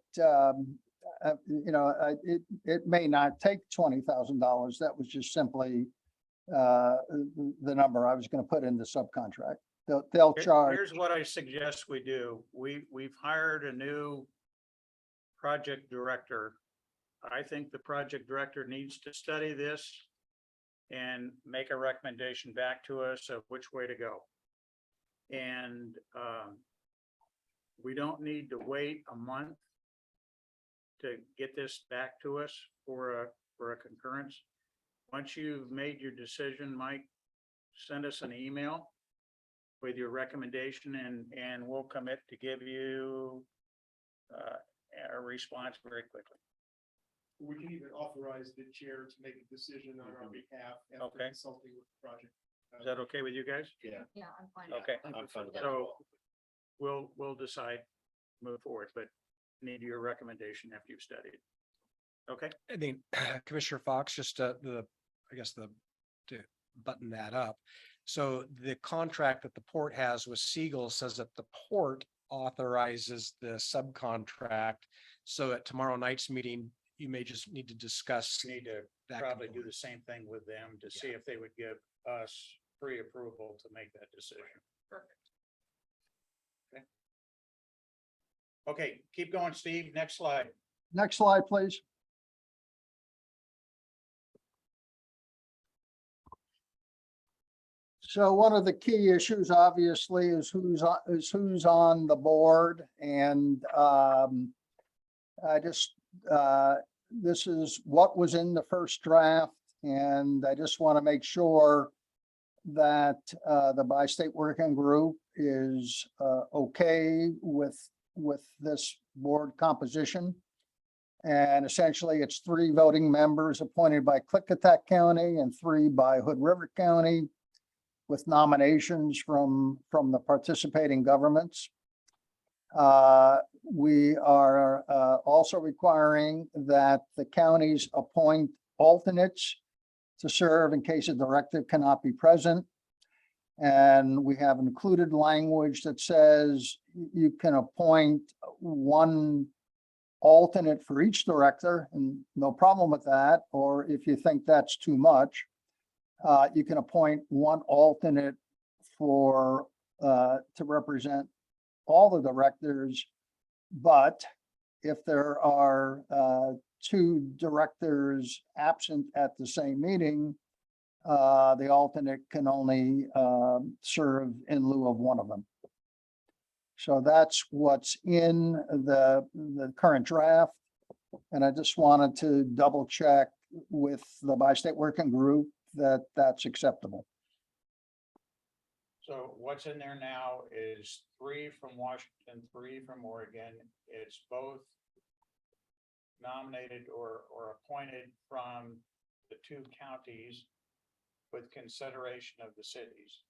may not take $20,000. That was just simply the number I was going to put in the subcontract. They'll charge. Here's what I suggest we do. We've hired a new project director. I think the project director needs to study this and make a recommendation back to us of which way to go. And we don't need to wait a month to get this back to us for a concurrence. Once you've made your decision, Mike, send us an email with your recommendation and we'll commit to give you a response very quickly. We can even authorize the chair to make a decision on our behalf after Okay. consulting with the project. Is that okay with you guys? Yeah. Yeah, I'm fine. Okay, I'm fine with that. so we'll decide, move forward, but need your recommendation after you've studied. Okay, I mean, Commissioner Fox, just to button that up. So the contract that the port has with Siegel says that the port authorizes the subcontract. So at tomorrow night's meeting, you may just need to discuss. need to that probably do component. the same thing with them to see if they would give us pre-approval to make that decision. Perfect. Okay, keep going, Steve. Next slide. Next slide, please. So one of the key issues, obviously, is who's on the board, and this is what was in the first draft, and I just want to make sure that the bi-state working group is okay with this board composition. And essentially, it's 3 voting members appointed by Klickitat County and 3 by Hood River County, with nominations from the participating governments. We are also requiring that the counties appoint alternates to serve in case a director cannot be present. And we have included language that says you can appoint 1 alternate for each director, and no problem with that. Or if you think that's too much, you can appoint 1 alternate to represent all the directors. But if there are 2 directors absent at the same meeting, the alternate can only serve in lieu of one of them. So that's what's in the current draft. And I just wanted to double check with the bi-state working group that that's acceptable. So what's in there now is 3 from Washington, 3 from Oregon. It's both nominated or appointed from the 2 counties with consideration of the cities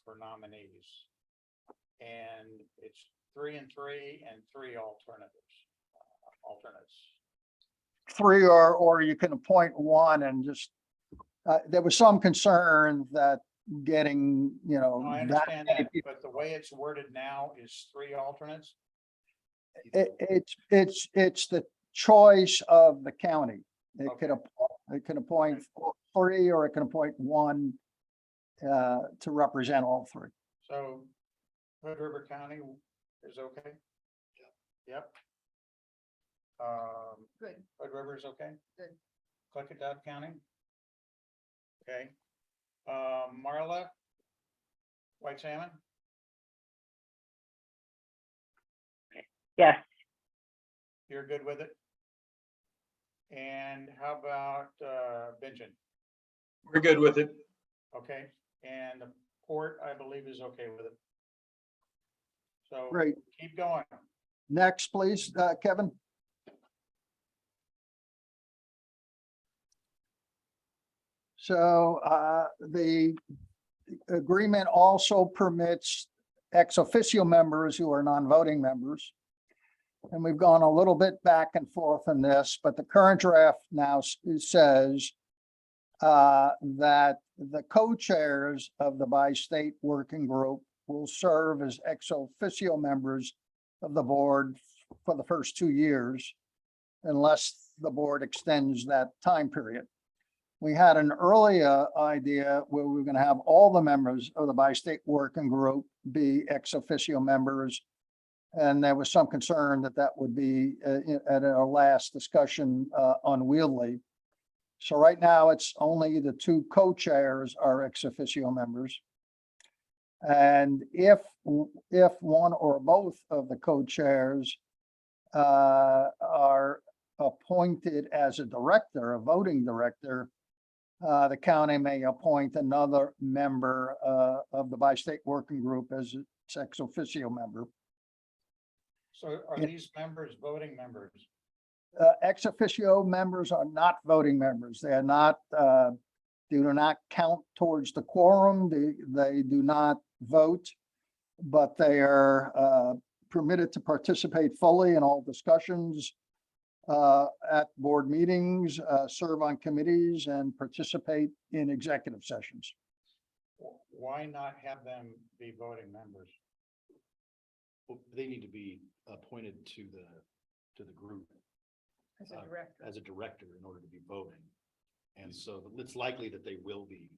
for nominees. And it's 3 and 3 and 3 alternates. 3 or you can appoint 1 and just, there was some concern that getting, No, I that understand many that, people. but the way it's worded now is 3 alternates. It's the choice of the county. It Okay. can appoint 3 or it can appoint 1 to represent all 3. So Hood River County is okay? Yep. Good. Hood River is okay? Good. Clickitat County? Okay. Marla? White Salmon? Yes. You're good with it? And how about, Bingen? We're good with it. Okay, and the port, I believe, is okay with it. So Great. keep going. Next, please, Kevin. So the agreement also permits ex officio members who are non-voting members. And we've gone a little bit back and forth on this, but the current draft now says that the co-chairs of the bi-state working group will serve as ex officio members of the board for the first 2 years, unless the board extends that time period. We had an earlier idea where we were going to have all the members of the bi-state working group be ex officio members. And there was some concern that that would be, at our last discussion, unwieldy. So right now, it's only the 2 co-chairs are ex officio members. And if one or both of the co-chairs are appointed as a director, a voting director, the county may appoint another member of the bi-state working group as its ex officio member. So are these members voting members? Ex officio members are not voting members. They are not, do not count towards the quorum. They do not vote, but they are permitted to participate fully in all discussions at board meetings, serve on committees, and participate in executive sessions. Why not have them be voting members? Well, they need to be appointed to the group As a director. as a director in order to be voting. And so it's likely that they will be,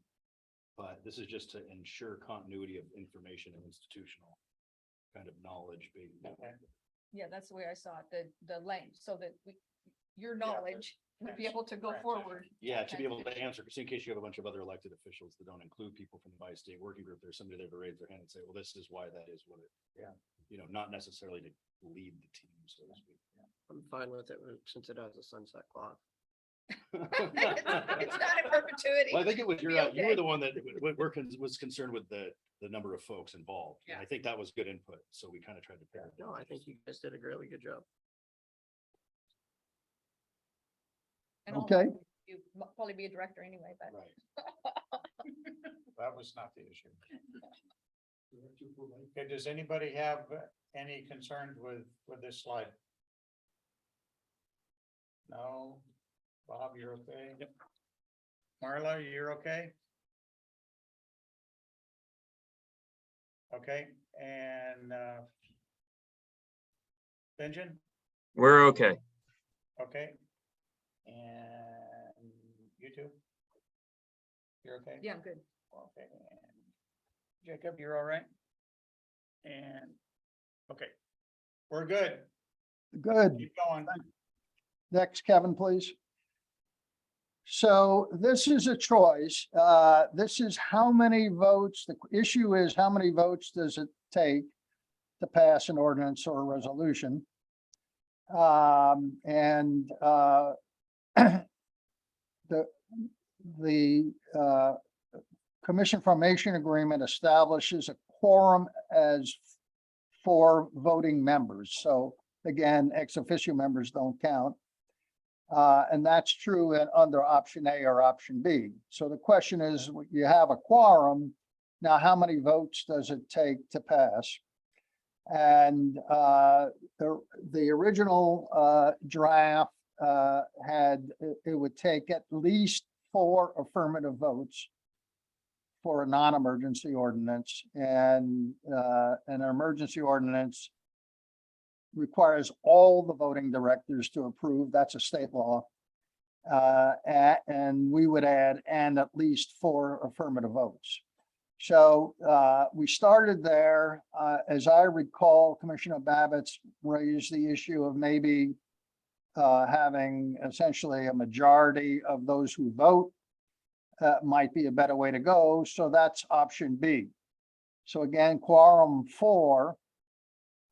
but this is just to ensure continuity of information and institutional kind of knowledge. Okay. Yeah, that's the way I saw it, the length, so that your knowledge would be able to go Right. forward. Yeah, to be able to answer, because in case you have a bunch of other elected officials that don't include people from the bi-state working group, there's somebody there to raise their hand and say, well, this is why that is what it. Yeah. You know, not necessarily to lead the team, so to speak. I'm fine with it since it has a sunset clock. It's not in perpetuity. Well, I think it was, It'll you be were okay. the one that was concerned with the number of folks involved. And I think that was good input, so we kind of tried to pair it. No, I think you guys did a really good job. And all Okay. You'd probably be a director anyway, but. Right. That was not the issue. Okay, does anybody have any concerns with this slide? No? Bob, you're okay? Yep. Marla, you're okay? Okay, and Benjamin? We're okay. Okay. And you too? You're okay? Yeah, I'm good. Okay, and Jacob, you're all right? And, okay, we're good. Good. Keep going. Next, Kevin, please. So this is a choice. This is how many votes, the issue is how many votes does it take to pass an ordinance or a resolution? The Commission Formation Agreement establishes a quorum as 4 voting members. So again, ex officio members don't count. And that's true under option A or option B. So the question is, you have a quorum. Now, how many votes does it take to pass? And the original draft it would take at least 4 affirmative votes for a non-emergency ordinance, and an emergency ordinance requires all the voting directors to approve. That's a state law. And we would add, and at least 4 affirmative votes. So we started there. As I recall, Commissioner Babbitt's raised the issue of maybe having essentially a majority of those who vote might be a better way to go. So that's option B. So again, quorum 4.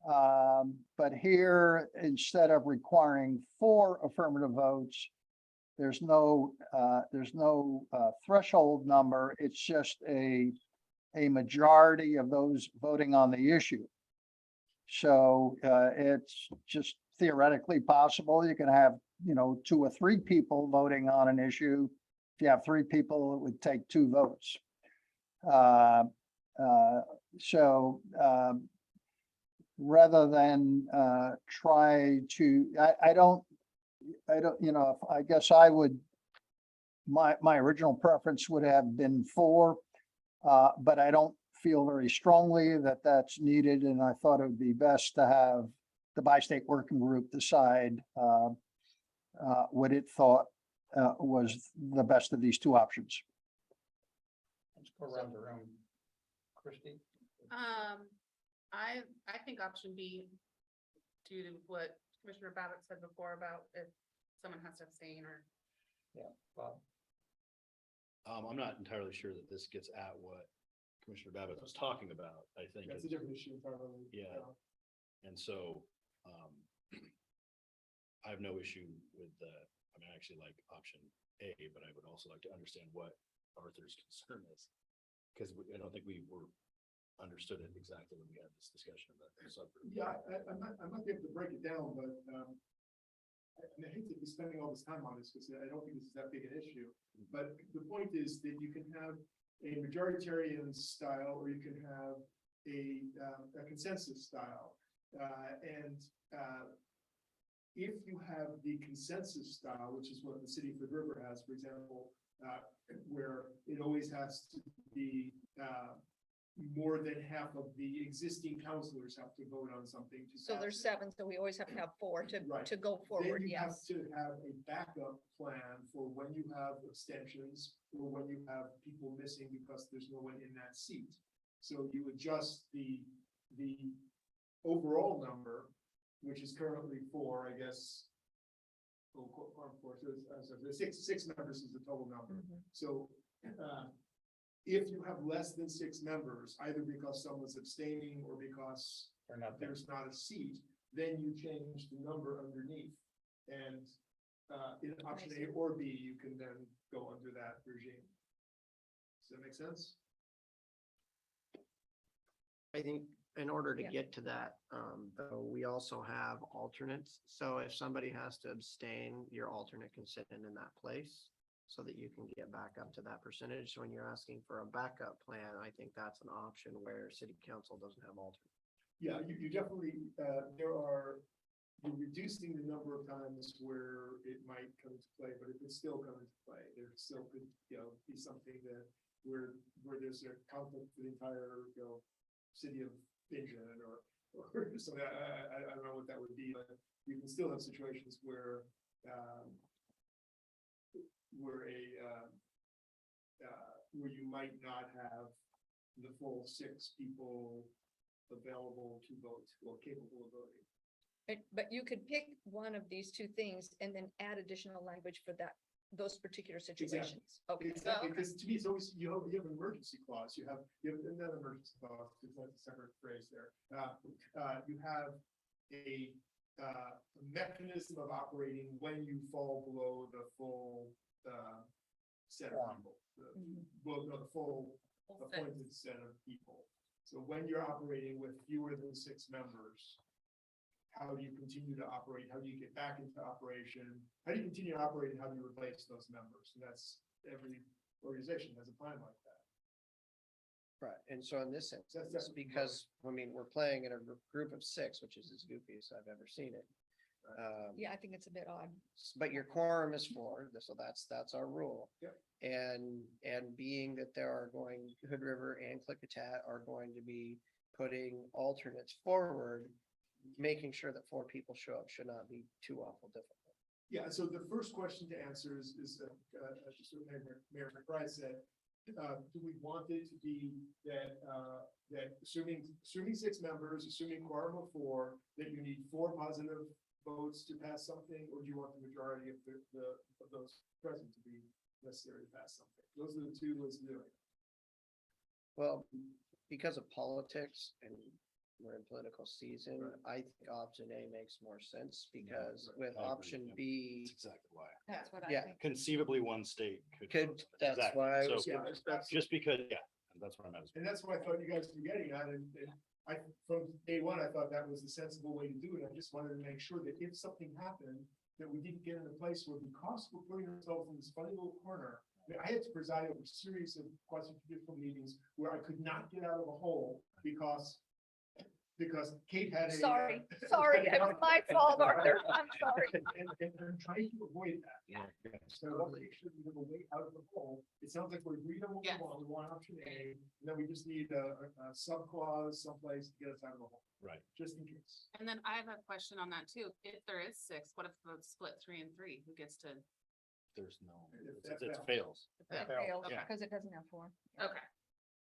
But here, instead of requiring 4 affirmative votes, there's no threshold number. It's just a majority of those voting on the issue. So it's just theoretically possible. You can have, 2 or 3 people voting on an issue. If you have 3 people, it would take 2 votes. Rather than try to, I don't, I guess I would, my original preference would have been 4, but I don't feel very strongly that that's needed, and I thought it would be best to have the bi-state working group decide what it thought was the best of these 2 options. Let's go around the room. Christie? I think option B, due to what Commissioner Babbitt said before about if someone has to abstain or. Yeah, Bob. I'm not entirely sure that this gets at what Commissioner Babbitt was talking about. I think That's a different issue entirely. Yeah. And so, I have no issue with I actually like option A, but I would also like to understand what Arthur's concern is. Because I don't think we were understood it exactly when we had this discussion about the subgroup. Yeah, I might be able to break it down, but I hate to be spending all this time on this because I don't think this is that big an issue. But the point is that you can have a majoritarian style or you can have a consensus style. If you have the consensus style, which is what the city of Hood River has, for example, where it always has to be more than half of the existing counselors have to vote on something. So there's 7, so we always have to have 4 to go forward, Then you have yes. to have a backup plan for when you have abstentions or when you have people missing because there's no one in that seat. So you adjust the overall number, which is currently 4, I guess. Oh, 4, so the six members is the total number. So if you have less than 6 members, either because someone's abstaining or because there's not a seat, then you change the number underneath. And in option A or B, you can then go under that regime. Does that make sense? I think in order to Yeah. get to that, though, we also have alternates. So if somebody has to abstain, your alternate can sit in that place so that you can get back up to that percentage. So when you're asking for a backup plan, I think that's an option where city council doesn't have alternate. Yeah, you definitely, you're reducing the number of times where it might come into play, but it could still come into play. There still could, be something that where there's a conflict for the entire, city of Bingen or something. I don't know what that would be, but you can still have situations where where you might not have the full 6 people available to vote or capable of voting. But you could pick one of these 2 things and then add additional language for those particular situations. Okay. Exactly, because to me, it's always, you have an emergency clause, you have another emergency clause, because that's a separate phrase there. You have a mechanism of operating when you fall below the full set of people. The full appointed set of people. So when you're operating with fewer than 6 members, how do you continue to operate? How do you get back into operation? How do you continue to operate and how do you replace those members? And that's every organization has a plan like that. Right. And so in this sense, That's it's because, we're playing in a group of 6, which is as goofy as I've ever seen it. Yeah, I think it's a bit odd. But your quorum is 4, so that's our rule. Yep. And being that there are Hood River and Klickitat are going to be putting alternates forward, making sure that 4 people show up should not be too awful difficult. Yeah, so the first question to answer is just what Mayor McBride said, do we want it to be that assuming 6 members, assuming quorum of 4, that you need 4 positive votes to pass something, or do you want the majority of of those present to be necessary to pass something? Those are the two ways of doing it. Well, because of politics and we're in political season, I think option A makes more sense because with I agree, option yeah. B, That's exactly why. That's what I Yeah. think. Conceivably, one state could. could, vote. that's Exactly. why I So, was. Yeah, that's, just because, yeah, that's what I'm at. and that's what I thought you guys were getting at, and I, from day one, I thought that was the sensible way to do it. I just wanted to make sure that if something happened, that we didn't get in a place where because we're putting ourselves in this funny little corner. I mean, I had to preside over a series of quasi-judicial meetings where I could not get out of a hole because Kate had a. Sorry, it was my fault, Arthur. I'm sorry. And I'm trying to avoid that. So make sure we have a way out of the hole. It sounds like we're agreed on what we Yes. want. We want option A, and then we just need a sub-clause someplace to get us out of the hole, Right. just in case. And then I have a question on that too. If there is 6, what if the vote's split 3 and 3? Who gets to? There's no, If it that fails. It Yeah. fails Yeah. because it doesn't have 4. Okay.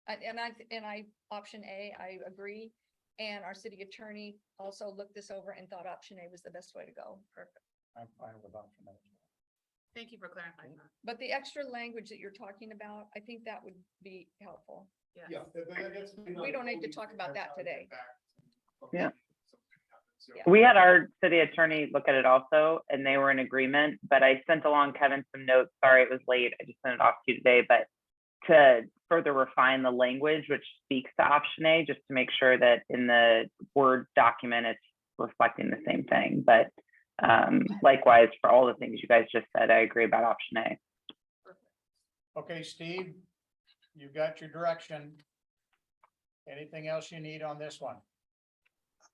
And I, option A, I agree. And our city attorney also looked this over and thought option A was the best way to go. Perfect. I'm fine with option A. Thank you for clarifying that. But the extra language that you're talking about, I think that would be helpful. Yes. Yeah. that's- We don't need to talk about that today. Yeah. So- Yeah. We had our city attorney look at it also, and they were in agreement, but I sent along Kevin some notes. Sorry, it was late. I just sent it off to you today, but to further refine the language, which speaks to option A, just to make sure that in the Word document, it's reflecting the same thing. But likewise, for all the things you guys just said, I agree about option A. Okay, Steve, you got your direction. Anything else you need on this one?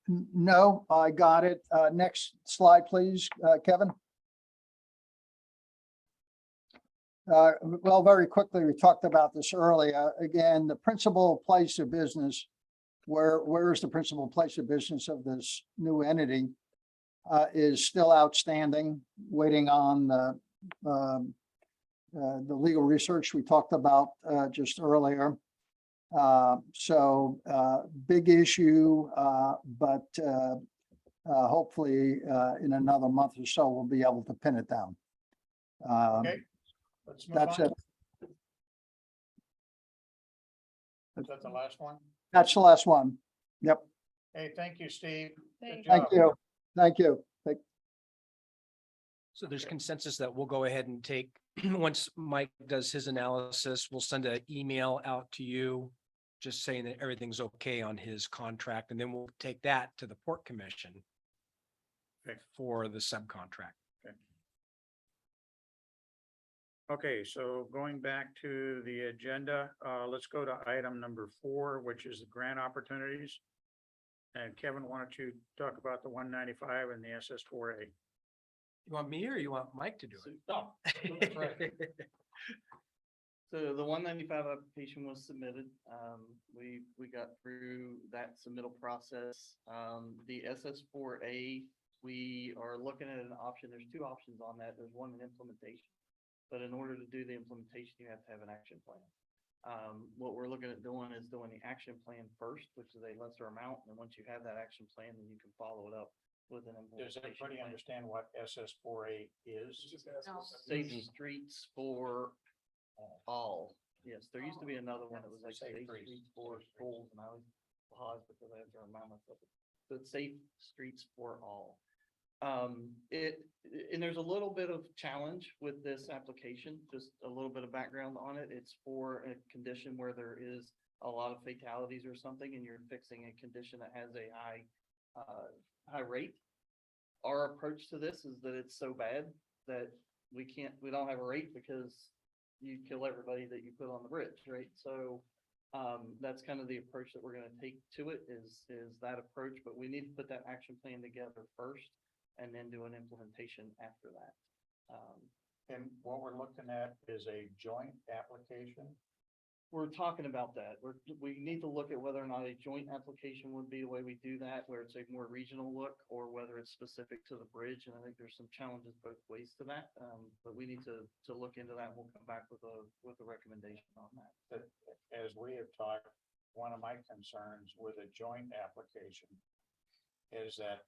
No, I got it. Next slide, please, Kevin. Well, very quickly, we talked about this earlier. Again, the principal place of business, where is the principal place of business of this new entity is still outstanding, waiting on the legal research we talked about just earlier. So big issue, but hopefully in another month or so, we'll be able to pin it down. Okay, let's move That's on. it. Is that the last one? That's the last one. Yep. Hey, thank you, Steve. Good Thank job. you. Thank you. So there's consensus that we'll go ahead and take, once Mike does his analysis, we'll send an email out to you just saying that everything's okay on his contract, and then we'll take that to the Port Commission Okay. for the subcontract. Okay, so going back to the agenda, let's go to item number 4, which is the grant opportunities. And Kevin, why don't you talk about the 195 and the SS4A? You want me or you want Mike to do No, it? that's right. So the 195 application was submitted. We got through that submittal process. The SS4A, we are looking at an option. There's 2 options on that. There's one in implementation. But in order to do the implementation, you have to have an action plan. What we're looking at doing is doing the action plan first, which is a lesser amount. And once you have that action plan, then you can follow it up with an Does implementation. everybody plan. understand what SS4A is? No. Safe streets for all. Yes, there used to be another one that was like Safe safe streets. streets for schools, and I was paused because I had to remind myself. So it's safe streets for all. And there's a little bit of challenge with this application, just a little bit of background on it. It's for a condition where there is a lot of fatalities or something, and you're fixing a condition that has a high rate. Our approach to this is that it's so bad that we don't have a rate because you kill everybody that you put on the bridge, right? So that's kind of the approach that we're gonna take to it is that approach, but we need to put that action plan together first and then do an implementation after that. And what we're looking at is a joint application. We're talking about that. We need to look at whether or not a joint application would be the way we do that, where it's a more regional look, or whether it's specific to the bridge. And I think there's some challenges both ways to that. But we need to look into that. And we'll come back with a recommendation on that. That, as we have talked, one of my concerns with a joint application is that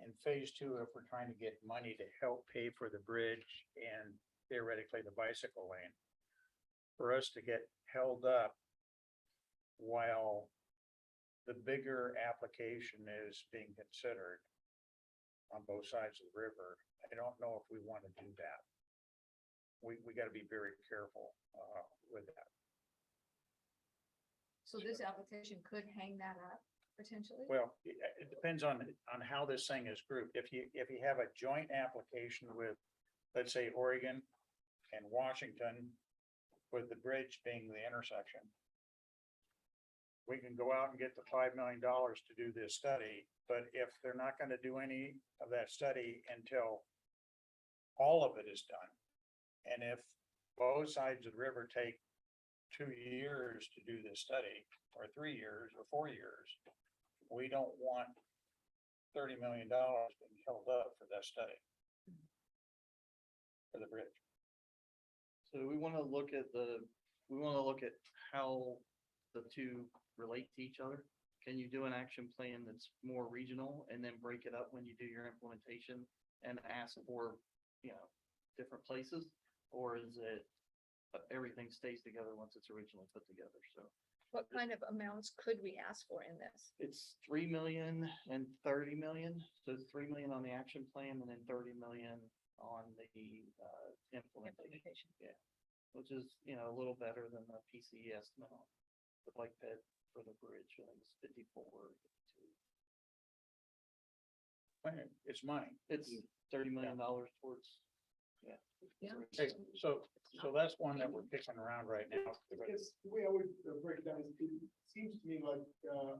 in phase two, if we're trying to get money to help pay for the bridge and theoretically the bicycle lane, for us to get held up while the bigger application is being considered on both sides of the river, I don't know if we want to do that. We got to be very careful with that. So this application could hang that up potentially? Well, it depends on how this thing is grouped. If you have a joint application with, let's say, Oregon and Washington, with the bridge being the intersection, we can go out and get the $5 million to do this study, but if they're not going to do any of that study until all of it is done, and if both sides of the river take 2 years to do this study, or 3 years, or 4 years, we don't want $30 million being held up for that study for the bridge. So we want to look at how the two relate to each other. Can you do an action plan that's more regional and then break it up when you do your implementation and ask for, different places? Or is it everything stays together once it's originally put together? So What kind of amounts could we ask for in this? it's 3 million and 30 million. So 3 million on the action plan and then 30 million on the implementation. Yeah, which is, a little better than the PCE estimate on the bike ped for the bridge. I think it's 54. It's money. It's $30 million towards, Yeah. Okay, so that's one that we're kicking around right now. Because the way I would break it down is, it seems to me like,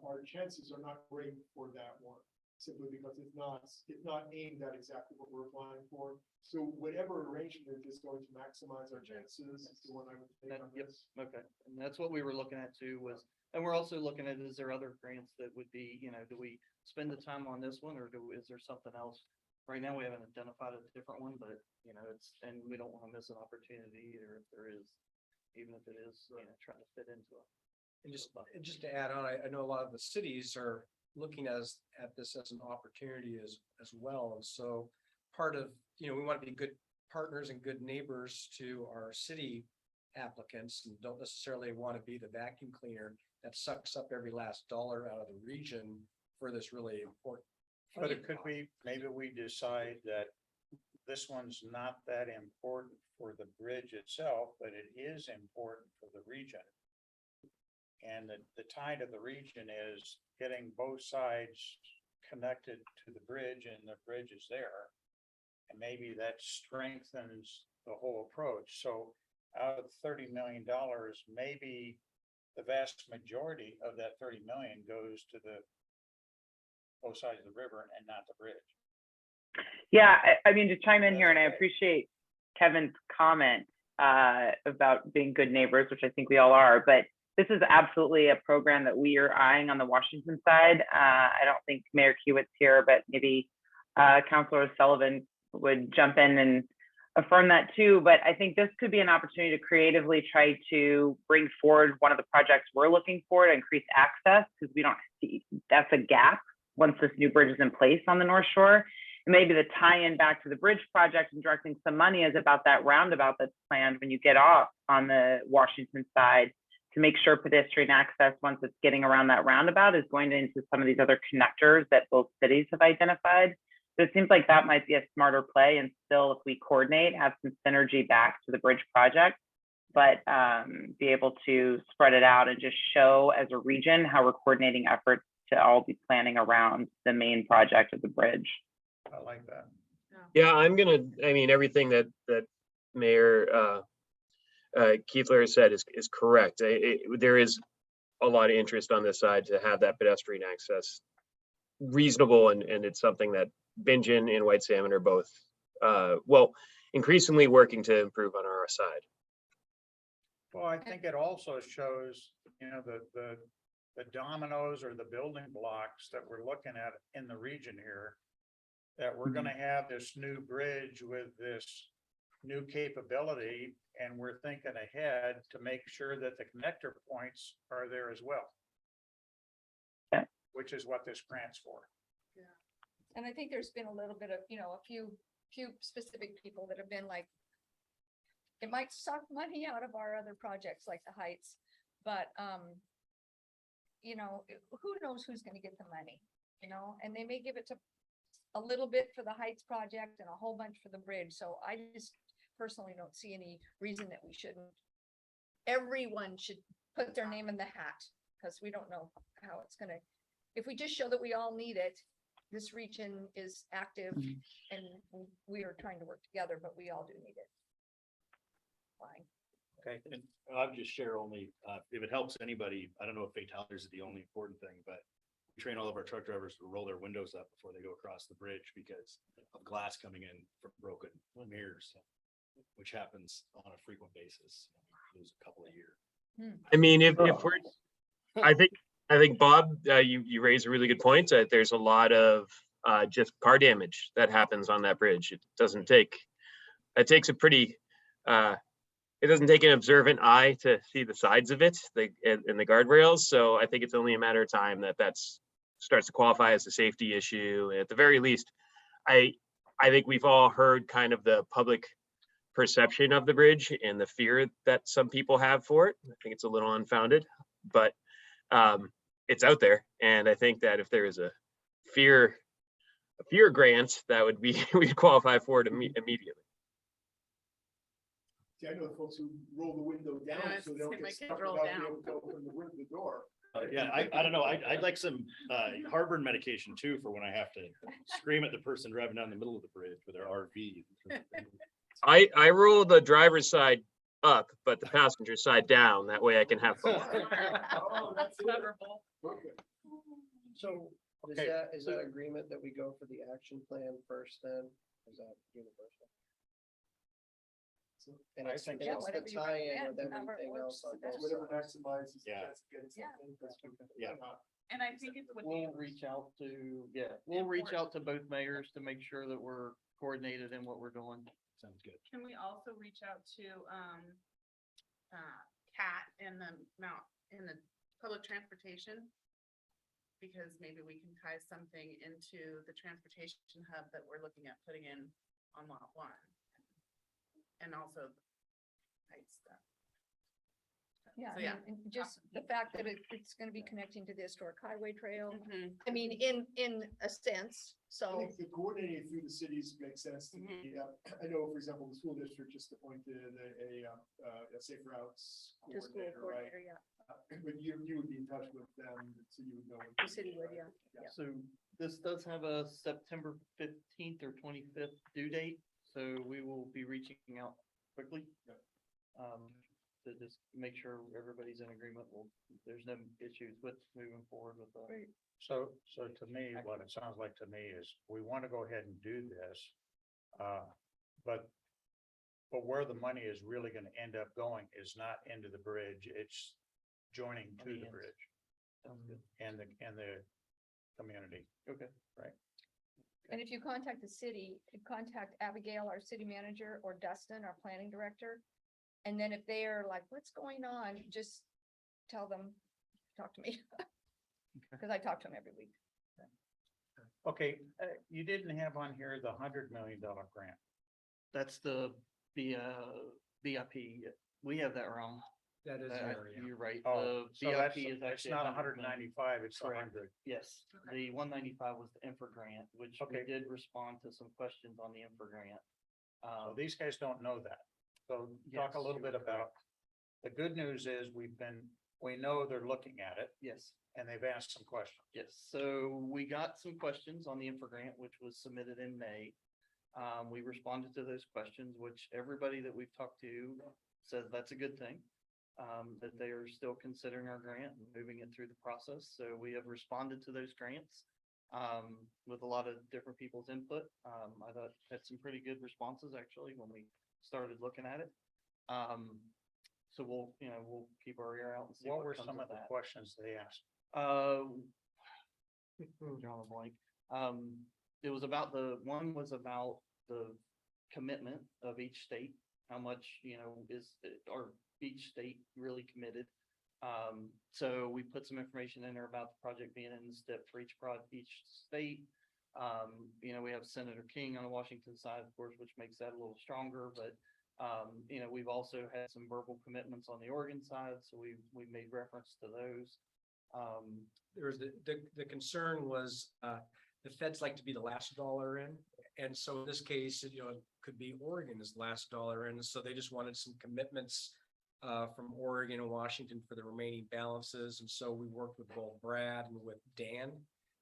our chances are not great for that one, simply because it's not aimed at exactly what we're applying for. So whatever arrangement is going to maximize our chances is the one I would take on Yep. this. Okay, and that's what we were looking at too and we're also looking at, is there other grants that would be, do we spend the time on this one or is there something else? Right now, we haven't identified a different one, but and we don't want to miss an opportunity either if there is, even if it is, trying to fit into it. And just to add on, I know a lot of the cities are looking at this as an opportunity as well. And so part of, we want to be good partners and good neighbors to our city applicants and don't necessarily want to be the vacuum cleaner that sucks up every last dollar out of the region for this really important. But it could be, maybe we decide that this one's not that important for the bridge itself, but it is important for the region. And the tie to the region is getting both sides connected to the bridge and the bridge is there. And maybe that strengthens the whole approach. So out of $30 million, maybe the vast majority of that 30 million goes to the both sides of the river and not the bridge. Yeah, I mean, to chime in here, and I appreciate Kevin's comment about being good neighbors, which I think we all are, but this is absolutely a program that we are eyeing on the Washington side. I don't think Mayor Kiewit's here, but maybe Councilor Sullivan would jump in and affirm that too. But I think this could be an opportunity to creatively try to bring forward one of the projects we're looking for to increase access, because we don't see that's a gap once this new bridge is in place on the North Shore. And maybe the tie-in back to the bridge project and directing some money is about that roundabout that's planned when you get off on the Washington side, to make sure pedestrian access, once it's getting around that roundabout, is going into some of these other connectors that both cities have identified. So it seems like that might be a smarter play, and still, if we coordinate, have some synergy back to the bridge project, but be able to spread it out and just show as a region how we're coordinating efforts to all be planning around the main project of the bridge. I like that. Yeah, everything that Mayor Keithler said is correct. There is a lot of interest on this side to have that pedestrian access reasonable, and it's something that Bingen and White Salmon are both, increasingly working to improve on our side. Well, I think it also shows, the dominoes or the building blocks that we're looking at in the region here, that we're going to have this new bridge with this new capability, and we're thinking ahead to make sure that the connector points are there as well. Yeah. Which is what this grant's for. And I think there's been a little bit of, a few specific people that have been like, it might suck money out of our other projects like the Heights, but, who knows who's gonna get the money, and they may give it to a little bit for the Heights project and a whole bunch for the bridge. So I just personally don't see any reason that we shouldn't. Everyone should put their name in the hat, because we don't know how it's gonna, if we just show that we all need it, this region is active and we are trying to work together, but we all do need it. Fine. Okay, And I'll just share only, if it helps anybody, I don't know if fatalities is the only important thing, but we train all of our truck drivers to roll their windows up before they go across the bridge because of glass coming in from broken mirrors, which happens on a frequent basis. Lose a couple a year. I mean, if we're, I think Bob, you raise a really good point. There's a lot of just car damage that happens on that bridge. It takes a pretty, it doesn't take an observant eye to see the sides of it, and the guardrails. So I think it's only a matter of time that starts to qualify as a safety issue. At the very least, I think we've all heard kind of the public perception of the bridge and the fear that some people have for it. I think it's a little unfounded, but it's out there. And I think that if there is a fear grant, that would be, we'd qualify for it immediately. See, I know the folks who roll the window down Yeah, so they don't my get kids stuck roll without down. being able to open the door. Yeah, I don't know. I'd like some heartburn medication too for when I have to scream at the person driving down the middle of the bridge with their RV. I roll the driver's side up, but the passenger side down. That way I can have fun. Oh, that's it. Memorable. Okay. So Okay. is that agreement that we go for the action plan first then? Is that universal? And I it's, think and so. it's Whatever the you tie-in recommend, with however it everything works else on the best. both Whatever sides. maximizes. Yeah. getting Yeah. something, that's good. Yeah. And I think it would be, We'll reach out to, we'll reach out to both mayors to make sure that we're coordinated in what we're doing. Sounds good. can we also reach out to, Cat in the public transportation? Because maybe we can tie something into the transportation hub that we're looking at putting in on lot 1. And also Heights stuff. Yeah, So, I mean, and just the fact that it's gonna be connecting to the historic highway trail. Mhm. I mean, in a sense, I so, think the coordinating through the cities makes sense to me. I know, for example, the school district just appointed a safe routes the school coordinator, right? coordinator, yeah, But you would be in touch with them, so you would know. what the to city do, would, right? yeah. So this does have a September 15th or 25th due date, so we will be reaching out quickly. To just make sure everybody's in agreement. There's no issues with moving forward with that. So to me, what it sounds like to me is we want to go ahead and do this. But where the money is really going to end up going is not into the bridge, it's joining to the bridge Sounds good. and the community. Okay. And if you contact the city, contact Abigail, our city manager, or Dustin, our planning director. And then if they are like, what's going on, just tell them, talk to me. Cause I talk to them every week. Okay, you didn't have on here the $100 million grant. That's the BIP. We have that wrong. That is You're right. Oh, The so that's, BIP is it's actually not 100 million. 195, it's Correct. 100. Yes, the 195 was the infra grant, which we Okay. did respond to some questions on the infra grant. So these guys don't know that. So talk a Yes, little you're bit about, the good news is we know they're looking at it Yes, and they've asked some questions. yes. So we got some questions on the infra grant, which was submitted in May. We responded to those questions, which everybody that we've talked to says that's a good thing. That they are still considering our grant and moving it through the process. So we have responded to those grants with a lot of different people's input. I thought had some pretty good responses actually when we started looking at it. So we'll keep our ear out and see What were comes some of the that. questions they asked? Drawing a blank. It was about one was about the commitment of each state, how much, or each state really committed. So we put some information in there about the project being in the step for each state. You know, we have Senator King on the Washington side, of course, which makes that a little stronger, but you know, we've also had some verbal commitments on the Oregon side, so we've made reference to those. There was the concern was, the feds like to be the last dollar in. And so in this case, you know, it could be Oregon is last dollar in. So they just wanted some commitments from Oregon and Washington for the remaining balances. And so we worked with both Brad and with Dan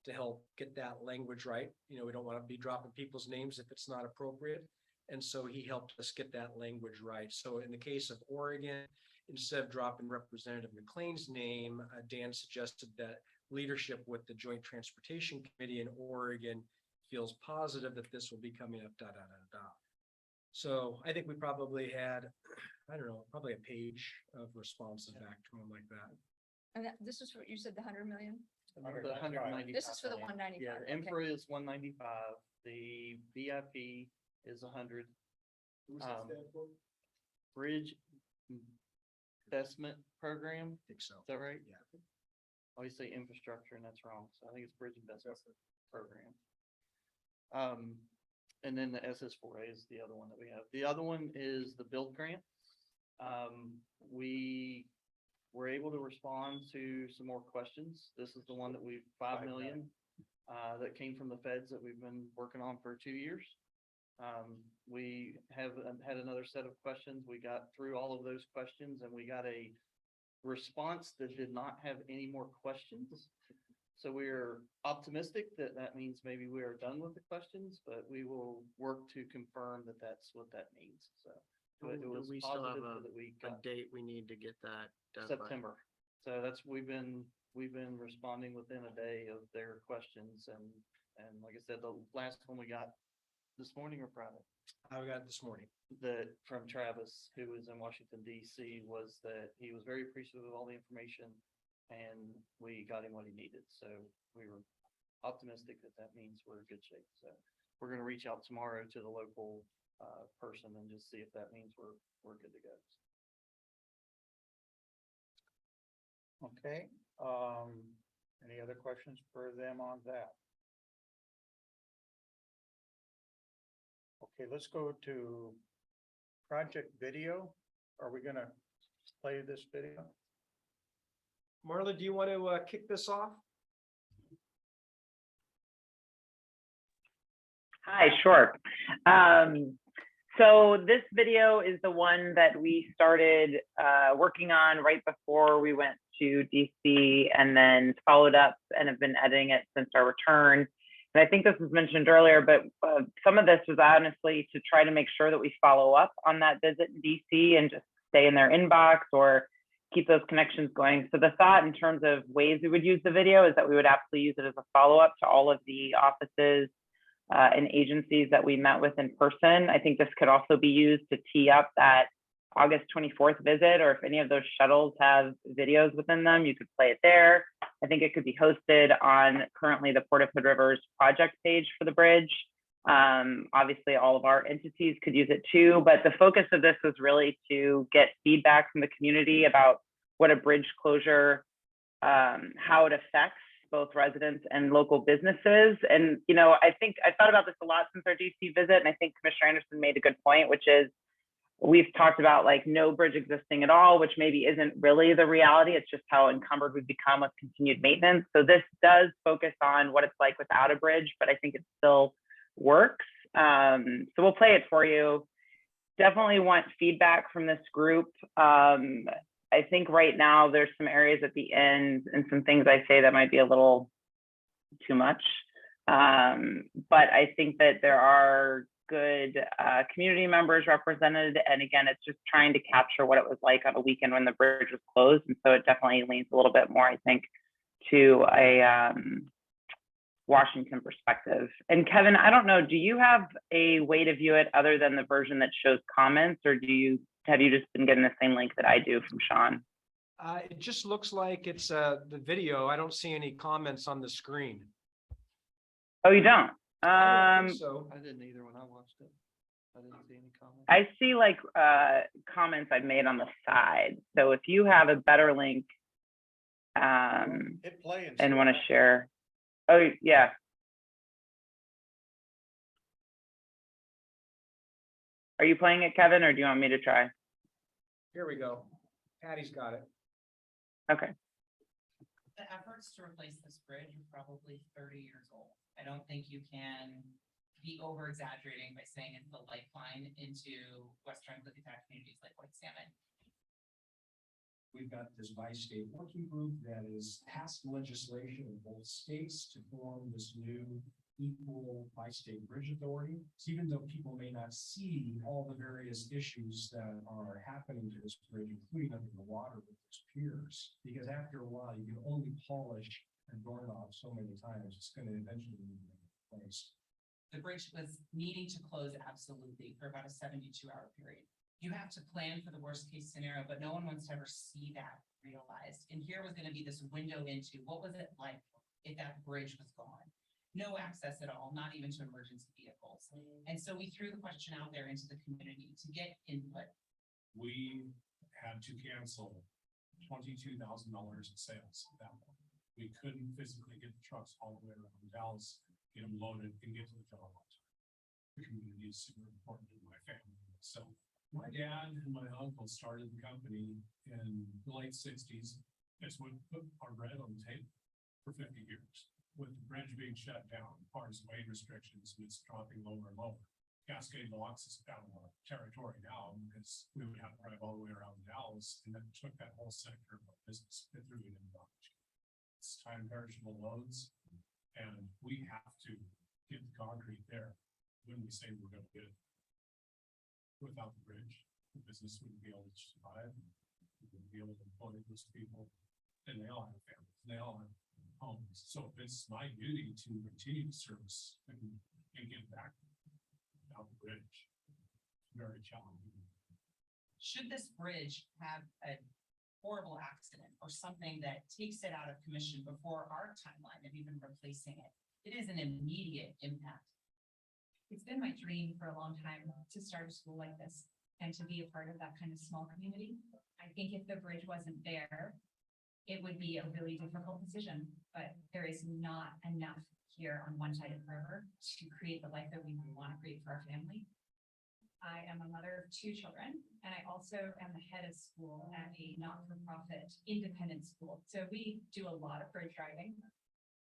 to help get that language right. You know, we don't want to be dropping people's names if it's not appropriate. And so he helped us get that language right. So in the case of Oregon, instead of dropping Representative McLean's name, Dan suggested that leadership with the Joint Transportation Committee in Oregon feels positive that this will be coming up, So I think we probably had, I don't know, probably a page of responses back to him like that. And this is what you said, the 100 million? The 195. This is for the million. 195. Yeah, the okay. infra is 195, the VIP is 100. Who's that stand for? Bridge Investment Program, I think so. is that right? Yeah. I always say infrastructure and that's wrong, so I think it's Bridge Investment Program. And then the SS4A is the other one that we have. The other one is the build grant. We were able to respond to some more questions. This is the one that we've 5 million that came from the feds that we've been working on for 2 years. We have had another set of questions. We got through all of those questions and we got a response that did not have any more questions. So we're optimistic that that means maybe we are done with the questions, but we will work to confirm that that's what that means. So it Do was we still have positive that we a got date we need to get that done by? September. So that's, we've been responding within a day of their questions and like I said, the last one we got this morning or Friday, I got it this morning. that from Travis, who was in Washington DC, was that he was very appreciative of all the information and we got him what he needed. So we were optimistic that that means we're in good shape. So we're going to reach out tomorrow to the local person and just see if that means we're good to go. Okay, any other questions for them on that? Okay, let's go to project video. Are we gonna play this video? Marla, do you want to kick this off? Hi, sure. So this video is the one that we started working on right before we went to DC and then followed up and have been editing it since our return. And I think this was mentioned earlier, but some of this was honestly to try to make sure that we follow up on that visit in DC and just stay in their inbox or keep those connections going. So the thought in terms of ways we would use the video is that we would absolutely use it as a follow-up to all of the offices and agencies that we met with in person. I think this could also be used to tee up that August 24th visit, or if any of those shuttles have videos within them, you could play it there. I think it could be hosted on currently the Port of Hood River's project page for the bridge. Obviously, all of our entities could use it too, but the focus of this was really to get feedback from the community about what a bridge closure, how it affects both residents and local businesses. And, you know, I think I thought about this a lot since our DC visit, and I think Commissioner Anderson made a good point, which is we've talked about like no bridge existing at all, which maybe isn't really the reality. It's just how encumbered we've become with continued maintenance. So this does focus on what it's like without a bridge, but I think it still works. So we'll play it for you. Definitely want feedback from this group. I think right now there's some areas at the end and some things I say that might be a little too much. But I think that there are good community members represented. And again, it's just trying to capture what it was like on a weekend when the bridge was closed. And so it definitely leans a little bit more, I think, to a Washington perspective. And Kevin, I don't know, do you have a way to view it other than the version that shows comments, or have you just been getting the same link that I do from Sean? It just looks like it's the video. I don't see any comments on the screen. Oh, you don't? I don't think so. I didn't either when I watched it. I didn't see any comments. I see like comments I've made on the side. So if you have a better link Hit play see and want to what share. Oh, yeah. Are you playing it, Kevin, or do you want me to try? Here we go. Patty's got it. Okay. The efforts to replace this bridge are probably 30 years old. I don't think you can be over exaggerating by saying it's the lifeline into western Lickitat communities like White Salmon. We've got this bi-state working group that has passed legislation in both states to form this new equal bi-state bridge authority. So even though people may not see all the various issues that are happening to this bridge, including under the water with its piers, because after a while, you can only polish and burn off so many times, it's going to eventually be replaced. The bridge was needing to close absolutely for about a 72-hour period. You have to plan for the worst case scenario, but no one wants to ever see that realized. And here was going to be this window into what was it like if that bridge was gone? No access at all, not even to emergency vehicles. And so we threw the question out there into the community to get input. We had to cancel $22,000 in sales at that point. We couldn't physically get the trucks all the way around Dallas, get them loaded and get to the job on time. The community is super important to my family. So my dad and my uncle started the company in the late 60s. It's what put our bread on the table for 50 years. With the bridge being shut down, part of weight restrictions, it's dropping lower and lower. Cascade Locks is out of our territory now because we would have to drive all the way around Dallas, and then took that whole sector of our business and threw it in Dodge. It's time perishable loads, and we have to get the concrete there when we say we're going to get it. Without the bridge, the business wouldn't be able to survive. We wouldn't be able to employ those people, and they all have families, they all have homes. So it's my duty to continue to service and get back without the bridge. Very challenging. Should this bridge have a horrible accident or something that takes it out of commission before our timeline of even replacing it, it is an immediate impact. It's been my dream for a long time to start a school like this and to be a part of that kind of small community. I think if the bridge wasn't there, it would be a really difficult decision, but there is not enough here on Untitled River to create the life that we want to create for our family. I am a mother of 2 children, and I also am the head of school at a not-for-profit independent school. So we do a lot of bridge driving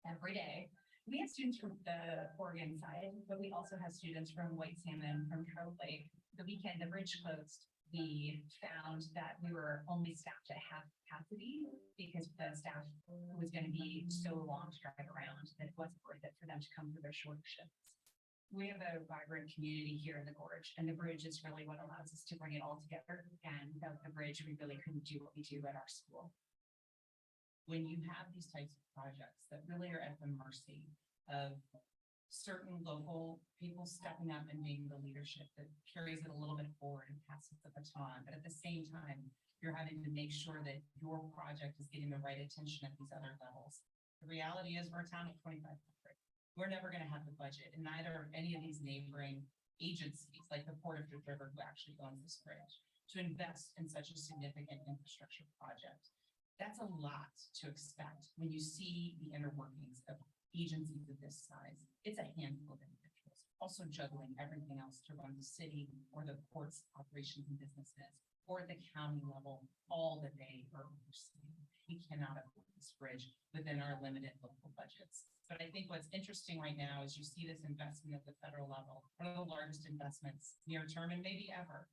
every day. We have students from the Oregon side, but we also have students from White Salmon, from Trout Lake. The weekend the bridge closed, we found that we were only staffed at half capacity because the staff was going to be so long to drive around that it wasn't worth it for them to come for their short shifts. We have a vibrant community here in the gorge, and the bridge is really what allows us to bring it all together. And without the bridge, we really couldn't do what we do at our school. When you have these types of projects that really are at the mercy of certain local people stepping up and being the leadership that carries it a little bit forward and passes the baton, but at the same time, you're having to make sure that your project is getting the right attention at these other levels. The reality is we're a town of 2,500. We're never going to have the budget, and neither are any of these neighboring agencies like the Port of Hood River, who actually owns this bridge, to invest in such a significant infrastructure project. That's a lot to expect when you see the inner workings of agencies of this size. It's a handful of individuals, also juggling everything else to run the city or the port's operations and businesses, or at the county level, all that they are overseeing. We cannot afford this bridge within our limited local budgets. But I think what's interesting right now is you see this investment at the federal level, one of the largest investments near term and maybe ever.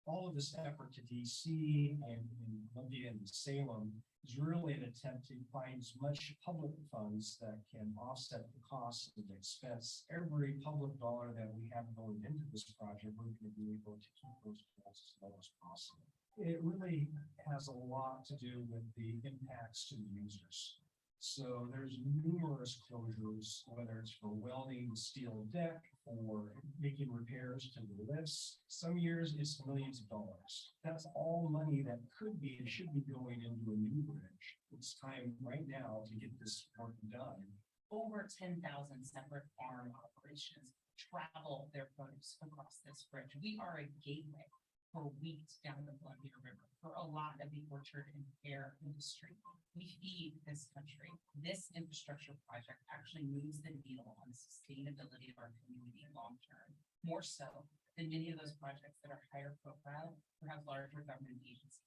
All of this effort to DC and in Columbia and Salem is really an attempt to find as much public funds that can offset the costs of the expense. Every public dollar that we have going into this project, we're going to be able to keep those costs as low as possible. It really has a lot to do with the impacts to the users. So there's numerous closures, whether it's for welding the steel deck or making repairs to the lifts. Some years it's millions of dollars. That's all money that could be and should be going into a new bridge. It's time right now to get this work done. Over 10,000 separate farm operations travel their produce across this bridge. We are a gateway for wheat down the Columbia River, for a lot of the orchard and pear industry. We feed this country. This infrastructure project actually moves the needle on the sustainability of our community long term, more so than many of those projects that are higher profile, perhaps larger government agencies.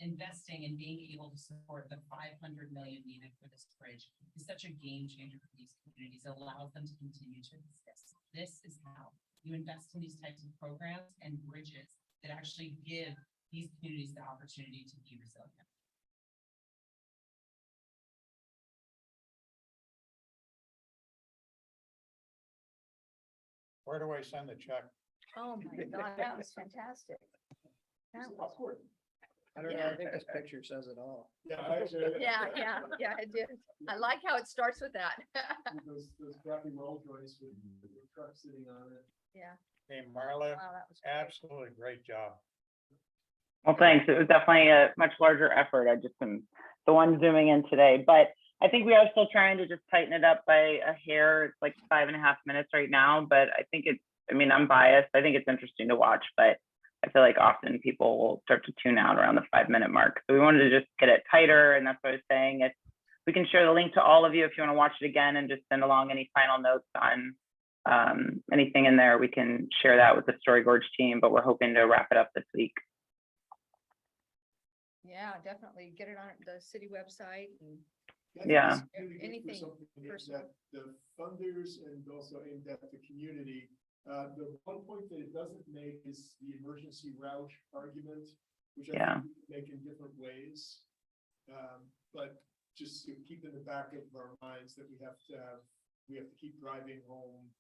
Investing and being able to support the 500 million needed for this bridge is such a game changer for these communities. It allows them to continue to exist. This is how you invest in these types of programs and bridges that actually give these communities the opportunity to be resilient. Where do I send the check? Oh my God, that was fantastic. That was, I don't know, I think this picture says it all. Yeah, actually. yeah, it did. I like how it starts with that. Those crappy roll joints with the truck sitting on it. Yeah. Hey, Marla, Wow, that was great. absolutely great job. Well, thanks. It was definitely a much larger effort. I just am the one zooming in today, but I think we are still trying to just tighten it up by a hair. It's like 5.5 minutes right now, but I think it's, I mean, I'm biased. I think it's interesting to watch, but I feel like often people will start to tune out around the 5-minute mark. So we wanted to just get it tighter. And that's what I was saying. If we can share the link to all of you, if you want to watch it again and just send along any final notes on anything in there, we can share that with the Story Gorge team, but we're hoping to wrap it up this week. Yeah, definitely get it on the city website and Yeah. anything personal. That the funders and also aimed at the community. The one point that it doesn't make is the emergency route argument, which I think we can make in different ways. But just to keep in the back of our minds that we have to keep driving home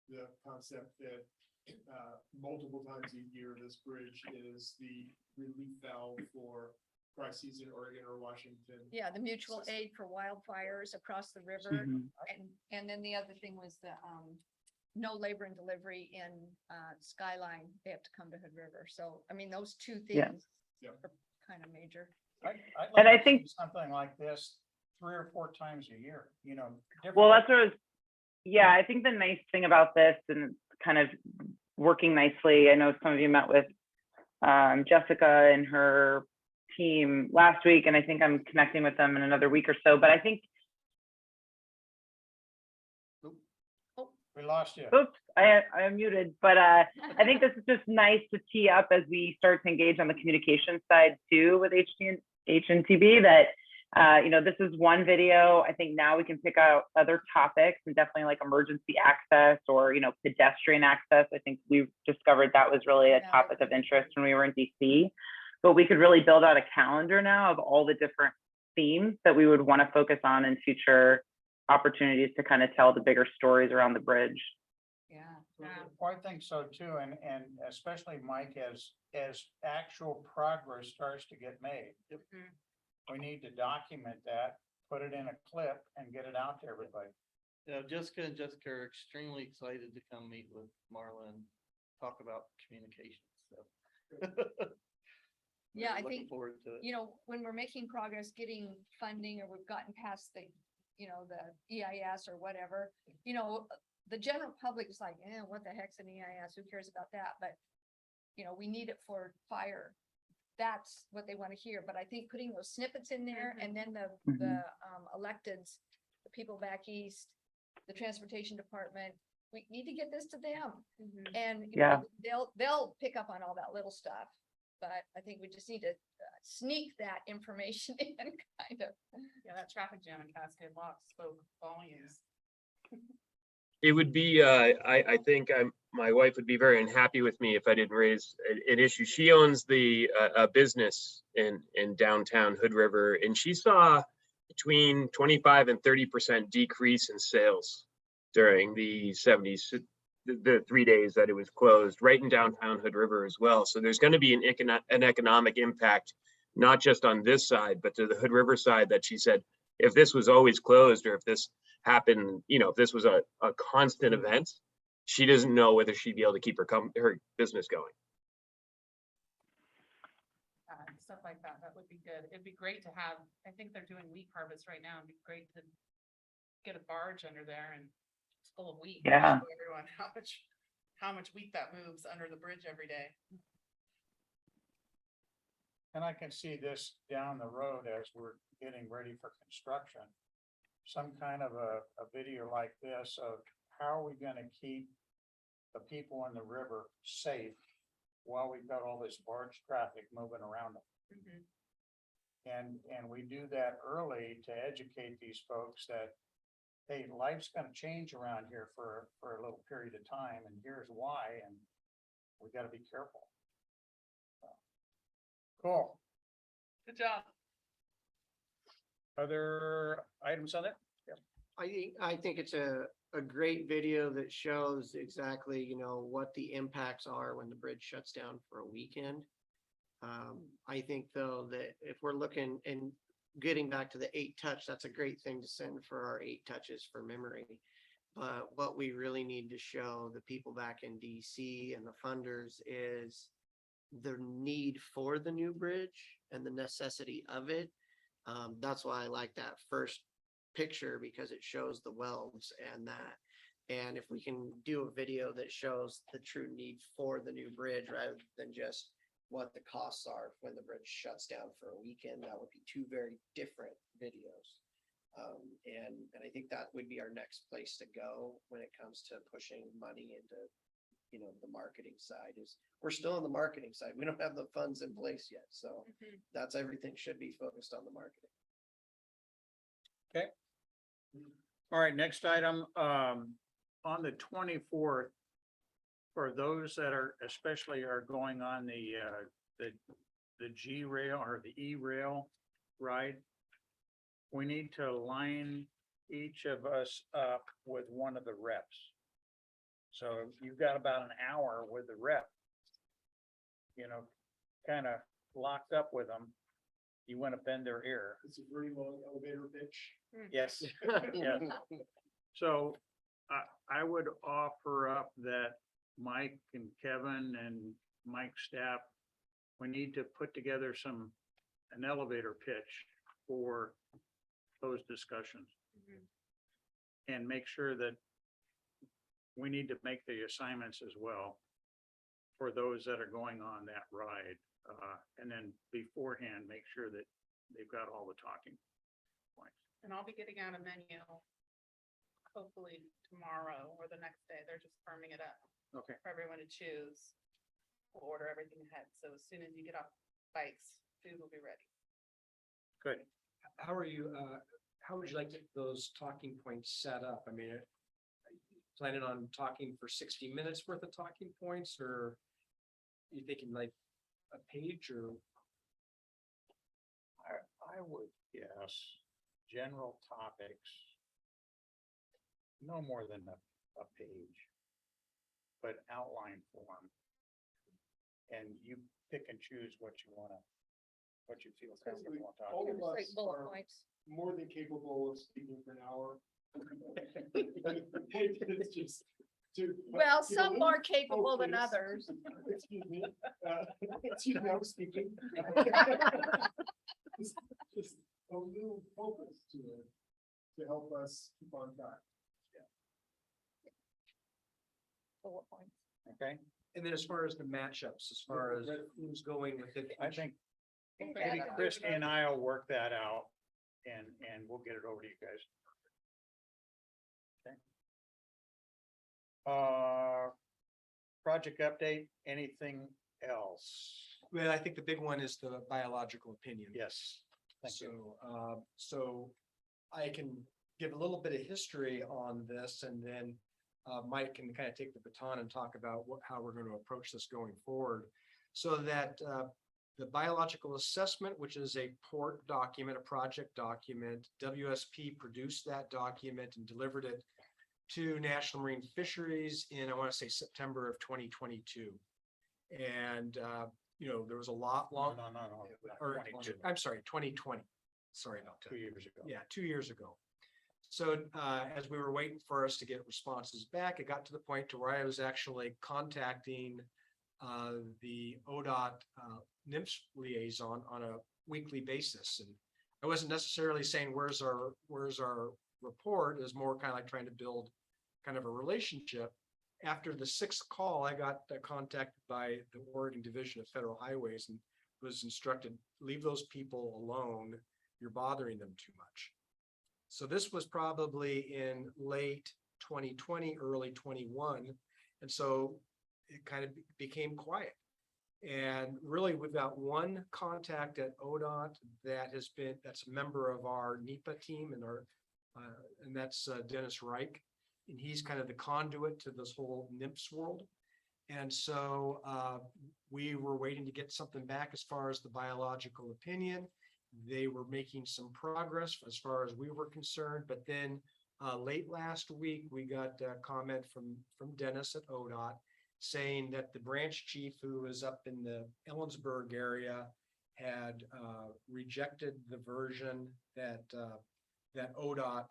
the concept that multiple times a year, this bridge is the relief valve for crises in Oregon or Washington. Yeah, the mutual aid for wildfires across the river. And then the other thing was the no labor and delivery in Skyline. They have to come to Hood River. So, I mean, those two things are kind of major. I'd like to see something like this 3 or 4 times a year, you know. Well, that's what I was, yeah, I think the nice thing about this and kind of working nicely, I know some of you met with Jessica and her team last week, and I think I'm connecting with them in another week or so, but I think, we lost you. oops, I am muted, but I think this is just nice to tee up as we start to engage on the communication side too with HNTB that, you know, this is one video. I think now we can pick out other topics and definitely like emergency access or, you know, pedestrian access. I think we've discovered that was really a topic of interest when we were in DC, but we could really build out a calendar now of all the different themes that we would want to focus on in future opportunities to kind of tell the bigger stories around the bridge. Yeah. Well, I think so too, and especially Mike, as actual progress starts to get made, we need to document that, put it in a clip, and get it out to everybody. Yeah, Jessica and Jessica are extremely excited to come meet with Marla and talk about communications. So. Yeah, I Looking think, forward to it. you know, when we're making progress getting funding or we've gotten past the, you know, the EIS or whatever, you know, the general public is like, what the heck's an EIS? Who cares about that? But, you know, we need it for fire. That's what they want to hear. But I think putting those snippets in there and then the electeds, the people back east, the transportation department, we need to get this to them. And you know, they'll pick up on all that little stuff. But I think we just need to sneak that information in kind of. Yeah, that traffic jam in Cascade Locks spoke volumes. It would be, I think my wife would be very unhappy with me if I didn't raise an issue. She owns a business in downtown Hood River, and she saw between 25 and 30% decrease in sales during the 70s, the 3 days that it was closed, right in downtown Hood River as well. So there's going to be an economic impact, not just on this side, but to the Hood River side, that she said, if this was always closed or if this happened, you know, if this was a constant event, she doesn't know whether she'd be able to keep her business going. Stuff like that, that would be good. It'd be great to have, I think they're doing wheat harvest right now. It'd be great to get a barge under there and it's full of wheat. Yeah. Show everyone how much wheat that moves under the bridge every day. And I can see this down the road as we're getting ready for construction. Some kind of a video like this of how are we going to keep the people in the river safe while we've got all this barge traffic moving around them. Mhm. And we do that early to educate these folks that, hey, life's gonna change around here for a little period of time, and here's why, and we gotta be careful. Cool. Good job. Other items on it? I think it's a great video that shows exactly, you know, what the impacts are when the bridge shuts down for a weekend. I think though that if we're looking and getting back to the 8 touch, that's a great thing to send for our 8 touches for memory. But what we really need to show the people back in DC and the funders is the need for the new bridge and the necessity of it. That's why I like that first picture, because it shows the welds and that. And if we can do a video that shows the true need for the new bridge rather than just what the costs are when the bridge shuts down for a weekend, that would be two very different videos. And I think that would be our next place to go when it comes to pushing money into, you know, the marketing side. Is we're still on the marketing side. We don't have the funds in place yet. So that's everything should be focused on the marketing. Okay. All right, next item, on the 24th, for those that are especially are going on the G rail or the E rail ride, we need to line each of us up with one of the reps. So you've got about an hour with the rep, you know, kind of locked up with them. You want to bend their ear. It's a very long elevator pitch. Yes. Yes. So I would offer up that Mike and Kevin and Mike's staff, we need to put together an elevator pitch for those discussions. And make sure that we need to make the assignments as well for those that are going on that ride. And then beforehand, make sure that they've got all the talking points. And I'll be getting out a menu hopefully tomorrow or the next day. They're just firming it up Okay. for everyone to choose. We'll order everything ahead. So as soon as you get off bikes, food will be ready. Good. How are you, how would you like those talking points set up? I mean, planning on talking for 60 minutes worth of talking points, or you thinking like a page or? I would guess general topics, no more than a page, but outline form. And you pick and choose what you feel comfortable All talking of about. us bullet are points. more than capable of speaking for an hour. It's just to. Well, give a some little more capable than focus. others. Excuse me, excuse me, I'm speaking. Just a little focus to it, to help us keep on track. Bullet points. Okay, And then as far as the matchups, as far as who's going with it. I think Okay. maybe Christie and I will work that out and we'll get it over to you guys. Okay. Project update, anything else? Well, I think the big one is the biological opinion. Yes. Thank you. So I can give a little bit of history on this, and then Mike can kind of take the baton and talk about how we're going to approach this going forward. So that the biological assessment, which is a port document, a project document, WSP produced that document and delivered it to National Marine Fisheries in, I want to say, September of 2022. And, you know, there was a lot long. No. Or, 22. I'm sorry, 2020. Sorry about that. 2 years ago. Yeah, 2 years ago. So as we were waiting for us to get responses back, it got to the point to where I was actually contacting the ODOT Nibs liaison on a weekly basis. And I wasn't necessarily saying, where's our report? It was more kind of like trying to build kind of a relationship. After the 6th call, I got contacted by the Oregon Division of Federal Highways and was instructed, leave those people alone. You're bothering them too much. So this was probably in late 2020, early 21. And so it kind of became quiet. And really, we've got one contact at ODOT that's a member of our NEPA team and that's Dennis Reich. And he's kind of the conduit to this whole NIPS world. And so we were waiting to get something back as far as the biological opinion. They were making some progress as far as we were concerned, but then late last week, we got a comment from Dennis at ODOT saying that the branch chief who was up in the Ellensburg area had rejected the version that the ODOT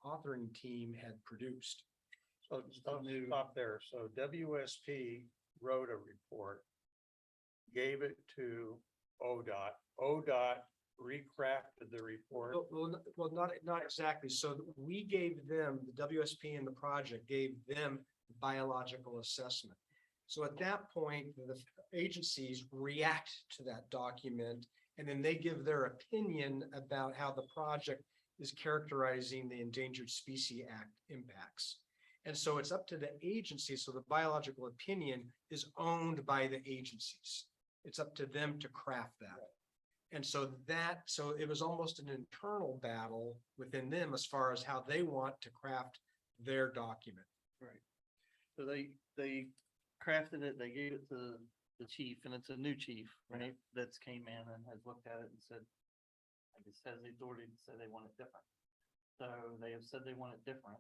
authoring team had produced. So stop there. So WSP wrote a report, gave it to ODOT. ODOT recrafted the report. Well, not exactly. So we gave them, the WSP and the project gave them the biological assessment. So at that point, the agencies react to that document and then they give their opinion about how the project is characterizing the Endangered Species Act impacts. And so it's up to the agency. So the biological opinion is owned by the agencies. It's up to them to craft that. And so it was almost an internal battle within them as far as how they want to craft their document. Right. So they crafted it, they gave it to the chief, and it's a new chief, right? That's came in and has looked at it and said, I guess has the authority to say they want it different. So they have said they want it different.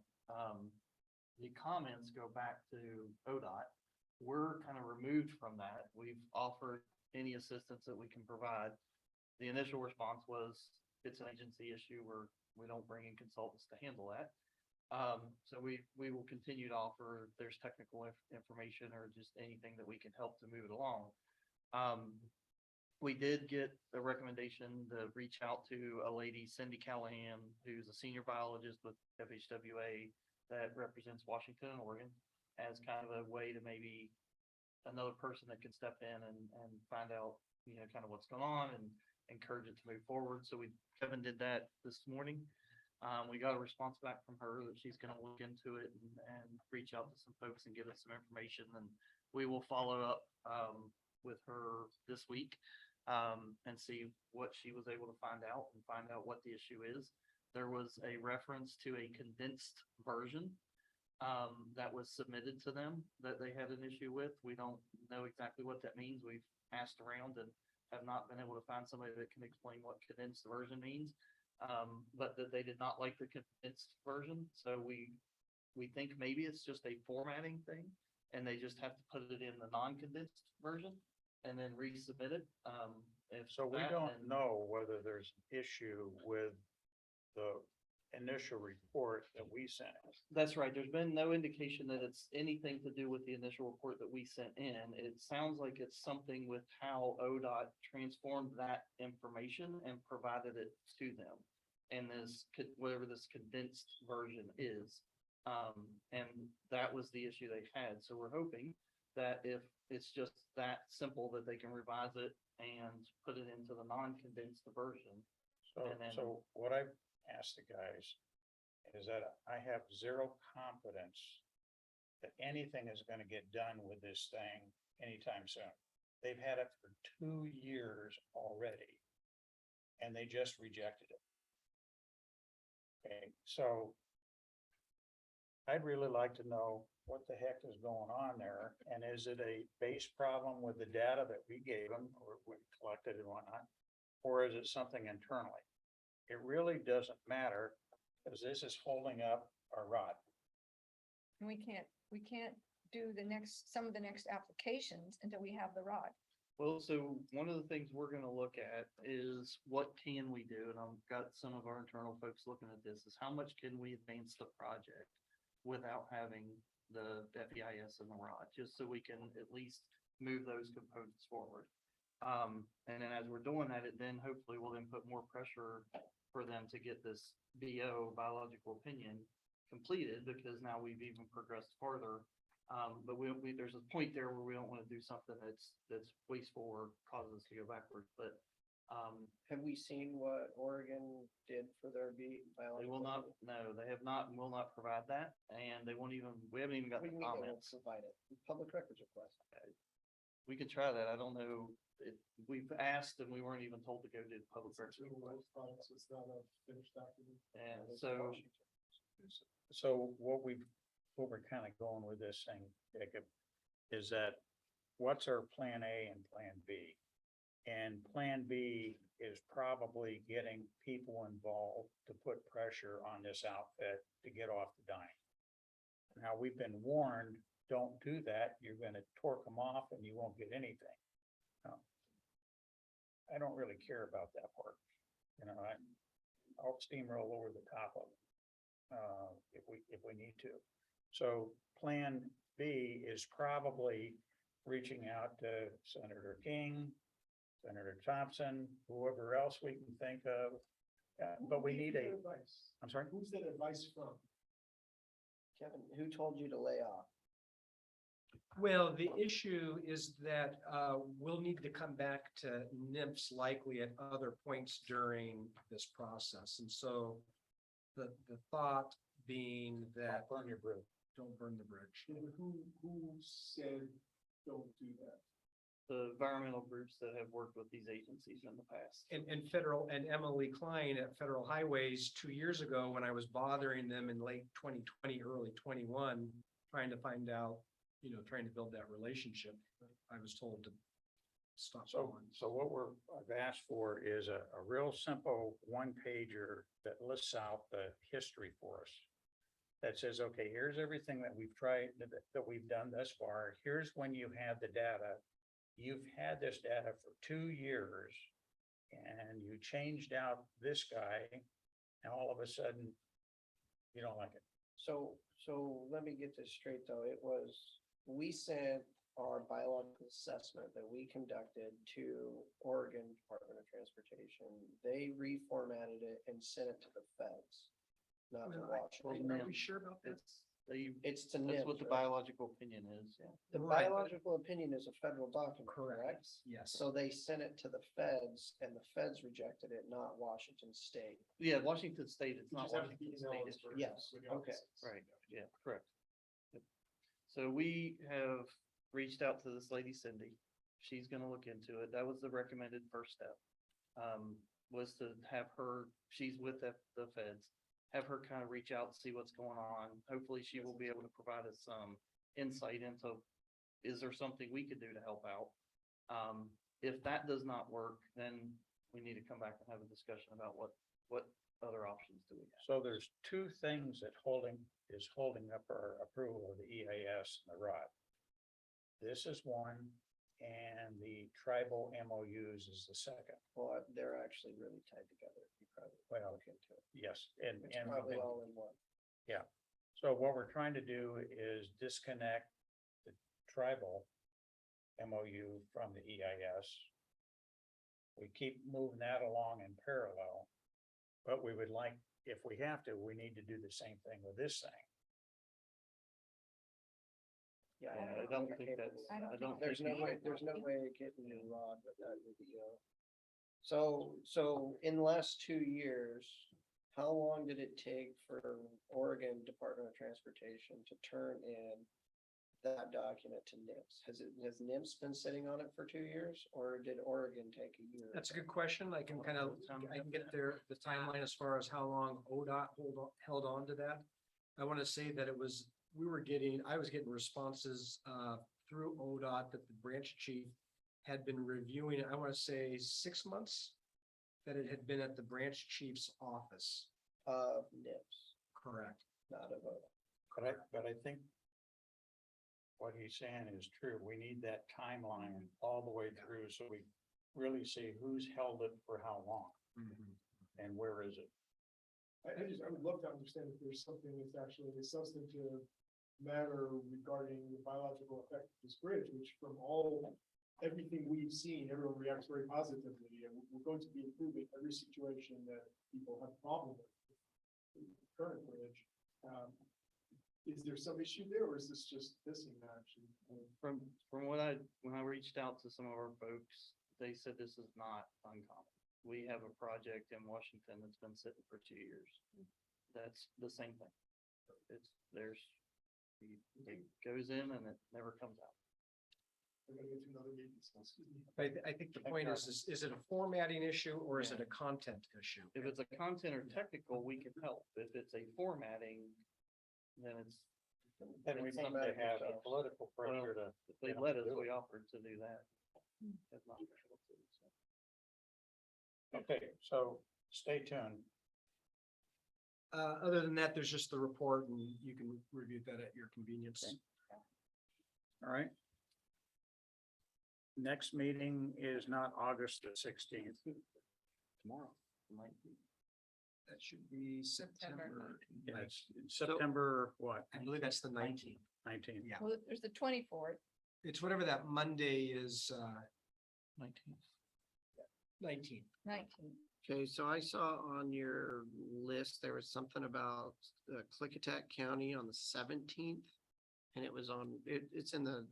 The comments go back to ODOT. We're kind of removed from that. We've offered any assistance that we can provide. The initial response was, it's an agency issue where we don't bring in consultants to handle that. So we will continue to offer if there's technical information or just anything that we can help to move it along. We did get a recommendation to reach out to a lady, Cindy Callahan, who's a senior biologist with FHWA that represents Washington and Oregon, as kind of a way to maybe another person that can step in and find out, kind of what's going on and encourage it to move forward. So Kevin did that this morning. We got a response back from her that she's going to look into it and reach out to some folks and give us some information. And we will follow up with her this week and see what she was able to find out what the issue is. There was a reference to a condensed version that was submitted to them that they had an issue with. We don't know exactly what that means. We've asked around and have not been able to find somebody that can explain what condensed version means. But that they did not like the condensed version. So we think maybe it's just a formatting thing and they just have to put it in the non-condensed version and then resubmit it. So we don't know whether there's an issue with the initial report that we sent. That's right. There's been no indication that it's anything to do with the initial report that we sent in. It sounds like it's something with how ODOT transformed that information and provided it to them. And whatever this condensed version is. And that was the issue they had. So we're hoping that if it's just that simple that they can revise it and put it into the non-condensed version. So what I've asked the guys is that I have zero confidence that anything is going to get done with this thing anytime soon. They've had it for 2 years already, and they just rejected it. Okay, so I'd really like to know what the heck is going on there, and is it a base problem with the data that we gave them or we collected and whatnot, or is it something internally? It really doesn't matter because this is holding up our rod. And we can't do some of the next applications until we have the rod. Well, so one of the things we're going to look at is what can we do? And I've got some of our internal folks looking at this is how much can we advance the project without having the FEIS and the rod, just so we can at least move those components forward. And then as we're doing that, it then hopefully will then put more pressure for them to get this BO biological opinion completed because now we've even progressed further. But there's a point there where we don't want to do something that's wasteful or causes us to go backwards. But Have we seen what Oregon did for their They biological? will not, no, they have not and will not provide that, and they won't even, we haven't even got What the do you mean they won't comments. provide it? Public records request. We could try that. I don't know. We've asked and we weren't even told to go to the public records request. It's not a finished document. And so, So what we're kind of going with this thing, Jacob, is that what's our plan A and plan B? And plan B is probably getting people involved to put pressure on this outfit to get off the dime. Now, we've been warned, don't do that, you're gonna torque them off and you won't get anything. No. I don't really care about that part, I'll steamroll over the top of it, if we need to. So plan B is probably reaching out to Senator King, Senator Thompson, whoever else we can think of. But we need a, Advice. I'm sorry? Who's that advice from? Kevin, who told you to lay off? Well, the issue is that we'll need to come back to Nibs likely at other points during this process. And so the thought being that Burn your bridge. don't burn the bridge. And who said don't do that? the environmental groups that have worked with these agencies in the past. And Emily Klein at Federal Highways 2 years ago, when I was bothering them in late 2020, early 21, trying to find out, trying to build that relationship, I was told to stop. So what I've asked for is a real simple one pager that lists out the history for us. That says, okay, here's everything that we've tried, that we've done thus far. Here's when you had the data. You've had this data for 2 years and you changed out this guy and all of a sudden you don't like it. So let me get this straight though. We sent our biological assessment that we conducted to Oregon Department of Transportation. They reformatted it and sent it to the feds, not to Washington. Are we sure about that? It's to That's NIBS, what the right? biological opinion is, yeah. The Right, but- biological opinion is a federal document, correct? Yes. So they sent it to the feds and the feds rejected it, not Washington State. Yeah, Washington State, it's not Just have to Washington email State. us it's- first Yes, with the okay. offices. Right, yeah, correct. Yep. So we have reached out to this lady Cindy. She's gonna look into it. That was the recommended first step. Was to have her, she's with the feds, have her kind of reach out and see what's going on. Hopefully she will be able to provide us some insight into, is there something we could do to help out? If that does not work, then we need to come back and have a discussion about what other options do we have. So there's two things that is holding up our approval of the EAS and the ROD. This is one, and the tribal MOUs is the second. Well, they're actually really tied together. You probably Well, look into it. yes, and. It's probably all in one. Yeah, so what we're trying to do is disconnect the tribal MOU from the EIS. We keep moving that along in parallel, but we would like, if we have to, we need to do the same thing with this thing. Yeah, I don't think that's, I don't. There's think no we- way, there's no way of getting a rod with that video. So in the last 2 years, how long did it take for Oregon Department of Transportation to turn in that document to NIBS? Has NIBS been sitting on it for 2 years, or did Oregon take a year? That's a good question. I can get the timeline as far as how long ODOT held on to that. I want to say that I was getting responses through ODOT that the branch chief had been reviewing, I want to say 6 months, that it had been at the branch chief's office. Of NIBS, Correct. not of ODOT. But I think what he's saying is true. We need that timeline all the way through, so we really see who's held it for how long and where is it. I would love to understand if there's something that's actually a substantive matter regarding the biological effect of this bridge, which from everything we've seen, everyone reacts very positively, and we're going to be improving every situation that people have a problem with the current bridge. Is there some issue there, or is this just missing action? From when I reached out to some of our folks, they said this is not uncommon. we have a project in Washington that's been sitting for 2 years. That's the same thing. It goes in and it never comes out. We're gonna get to another meeting, so excuse me. I think the point is it a formatting issue or is it a content issue? If it's a content or technical, we can help. If it's a formatting, then it's. And we it's need something to have ourselves. political pressure to. If they let us, we offered to do that. If not, so. Okay, so stay tuned. Other than that, there's just the report and you can review that at your convenience. Okay. All right. Next meeting is not August the 16th. Tomorrow, might be. That should be September. Yeah, it's September, what, I believe that's the 19th. 19th? Yeah, Well, there's the 24th. it's whatever that Monday is, 19th. 19th. 19th. Okay, so I saw on your list, there was something about Clickitat County on the 17th. And it was on, it's in the,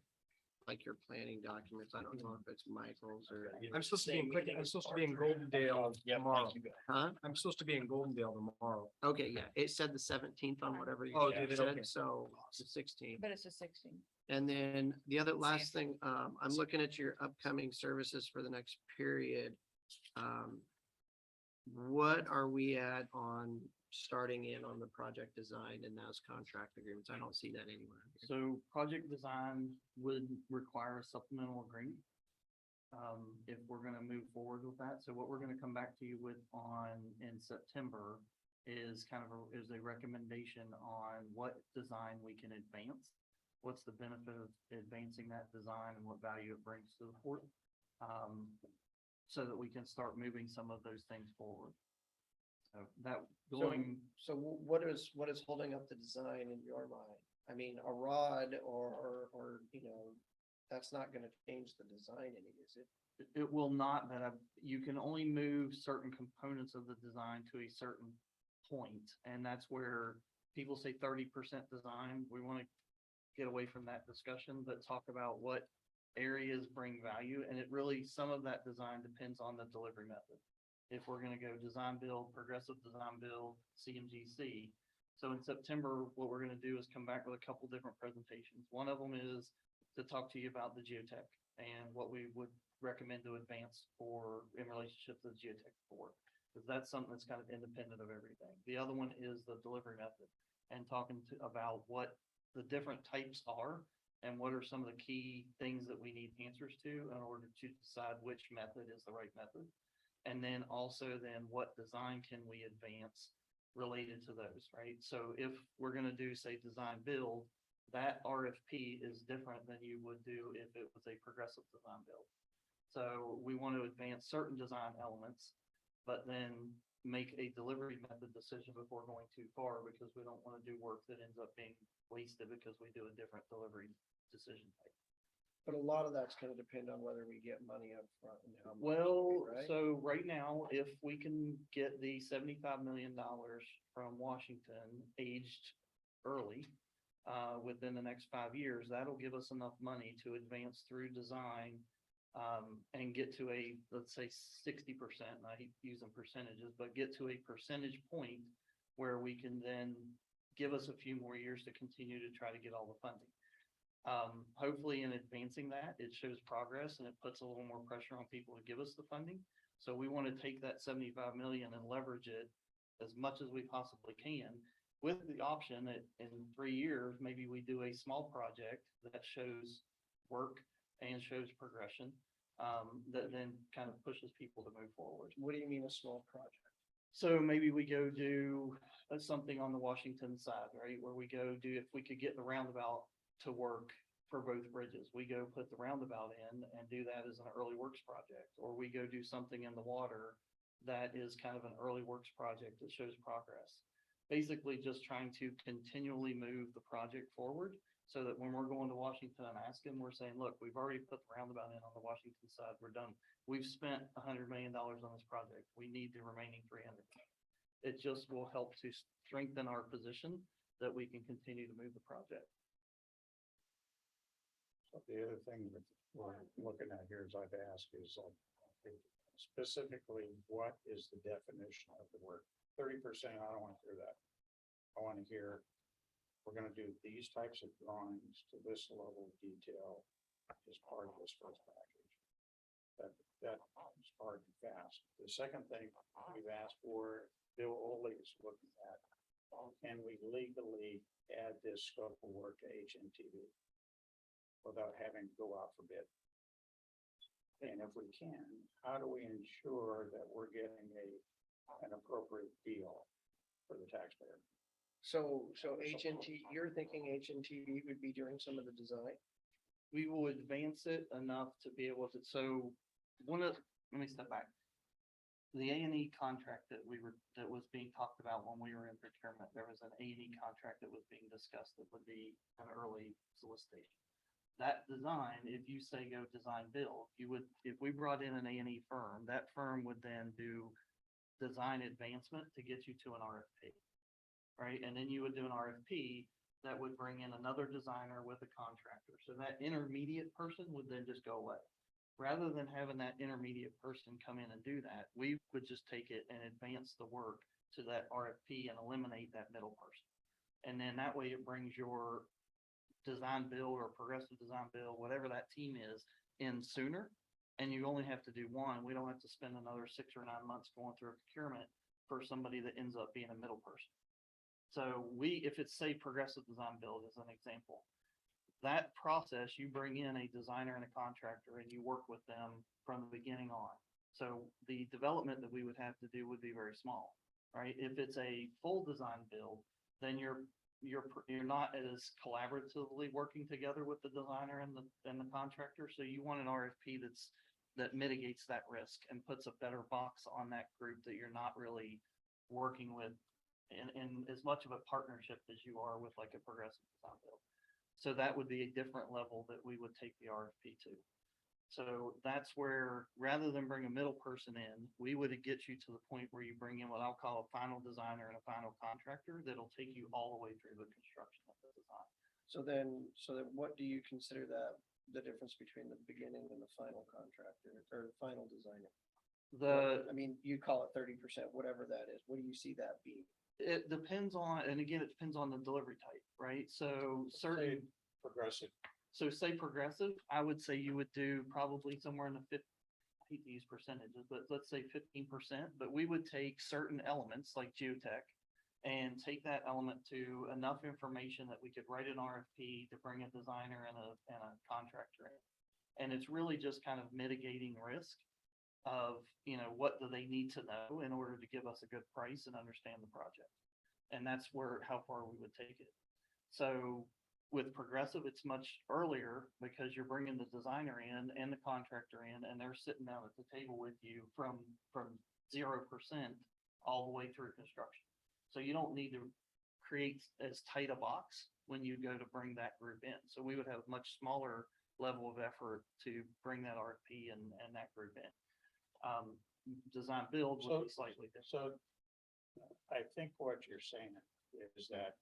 like your planning documents. I don't know if it's Michael's or. I'm supposed to be I'm supposed to be in Goldendale tomorrow. Huh? I'm supposed to be in Goldendale tomorrow. Okay, yeah, it said the 17th on whatever you Oh, did it? said, Okay. so the 16th. But it's the 16th. And then the other last thing, I'm looking at your upcoming services for the next period. What are we at on starting in on the project design and those contract agreements? I don't see that anywhere. So project design would require a supplemental agreement. If we're gonna move forward with that. So what we're gonna come back to you with in September is is a recommendation on what design we can advance. What's the benefit of advancing that design and what value it brings to the port? So that we can start moving some of those things forward. So that going. So what is holding up the design in your mind? I mean, a rod or, that's not gonna change the design any, is it? It will not, but you can only move certain components of the design to a certain point, and that's where people say 30% design. We want to get away from that discussion, but talk about what areas bring value, and it really, some of that design depends on the delivery method. If we're going to go design build, progressive design build, CMGC. So in September, what we're going to do is come back with a couple different presentations. One of them is to talk to you about the geotech and what we would recommend to advance in relationship to the geotech board, because that's something that's kind of independent of everything. The other one is the delivery method and talking about what the different types are and what are some of the key things that we need answers to in order to decide which method is the right method. And then also what design can we advance related to those, right? So if we're going to do, say, design build, that RFP is different than you would do if it was a progressive design build. So we want to advance certain design elements, but then make a delivery method decision before going too far, because we don't want to do work that ends up being wasted because we do a different delivery decision type. But a lot of that's gonna depend on whether we get money up front and how much. Well, right? so right now, if we can get the $75 million from Washington aged early, within the next 5 years, that'll give us enough money to advance through design, and get to let's say 60%, and I hate using percentages, but get to a percentage point where we can then give us a few more years to continue to try to get all the funding. Hopefully in advancing that, it shows progress and it puts a little more pressure on people to give us the funding. So we want to take that 75 million and leverage it as much as we possibly can, with the option that in 3 years, maybe we do a small project that shows work and shows progression, that then kind of pushes people to move forward. What do you mean a small project? So maybe we go do something on the Washington side, right? Where we go do, if we could get the roundabout to work for both bridges, we go put the roundabout in and do that as an early works project, or we go do something in the water that is kind of an early works project that shows progress. Basically just trying to continually move the project forward so that when we're going to Washington and asking, we're saying, look, we've already put the roundabout in on the Washington side. We're done. We've spent $100 million on this project. We need the remaining 300. It just will help to strengthen our position that we can continue to move the project. The other thing that we're looking at here, as I've asked, is specifically, what is the definition of the word? 30%, I don't want to hear that. I want to hear, we're gonna do these types of drawings to this level of detail as part of this first package. That is hard and fast. The second thing we've asked for, Bill Oley is looking at, can we legally add this scope of work to HNTV without having to go out for bid? And if we can, how do we ensure that we're getting an appropriate deal for the taxpayer? So HNT, you're thinking HNTV would be doing some of the design? We will advance it enough to be able to, so let me step back. The A&E contract that was being talked about when we were in procurement, there was an A&E contract that was being discussed that would be an early solicitation. That design, if you say go design build, if we brought in an A&E firm, that firm would then do design advancement to get you to an RFP. Right, and then you would do an RFP that would bring in another designer with a contractor. So that intermediate person would then just go away. Rather than having that intermediate person come in and do that, we would just take it and advance the work to that RFP and eliminate that middle person. And then that way it brings your design build or progressive design build, whatever that team is, in sooner. And you only have to do one. We don't have to spend another 6 or 9 months going through a procurement for somebody that ends up being a middle person. So if it's say progressive design build as an example, that process, you bring in a designer and a contractor and you work with them from the beginning on. So the development that we would have to do would be very small, right? If it's a full design build, then you're not as collaboratively working together with the designer and the contractor. So you want an RFP that mitigates that risk and puts a better box on that group that you're not really working with in as much of a partnership as you are with like a progressive design build. So that would be a different level that we would take the RFP to. So that's where, rather than bring a middle person in, we would get you to the point where you bring in what I'll call a final designer and a final contractor that'll take you all the way through the construction of the design. So then what do you consider the difference between the beginning and the final contractor or the final designer? I mean, you call it 30%, whatever that is. What do you see that being? It depends on, and again, it depends on the delivery type, right? So certain progressive. So say progressive, I would say you would do probably somewhere in the 50, I hate to use percentages, but let's say 15%, but we would take certain elements like geotech and take that element to enough information that we could write an RFP to bring a designer and a contractor in. And it's really just kind of mitigating risk of, what do they need to know in order to give us a good price and understand the project. And that's how far we would take it. So with progressive, it's much earlier because you're bringing the designer in and the contractor in, and they're sitting down at the table with you from 0% all the way through construction. So you don't need to create as tight a box when you go to bring that group in. So we would have much smaller level of effort to bring that RFP and that group in. Design build would be slightly different. So I think what you're saying is that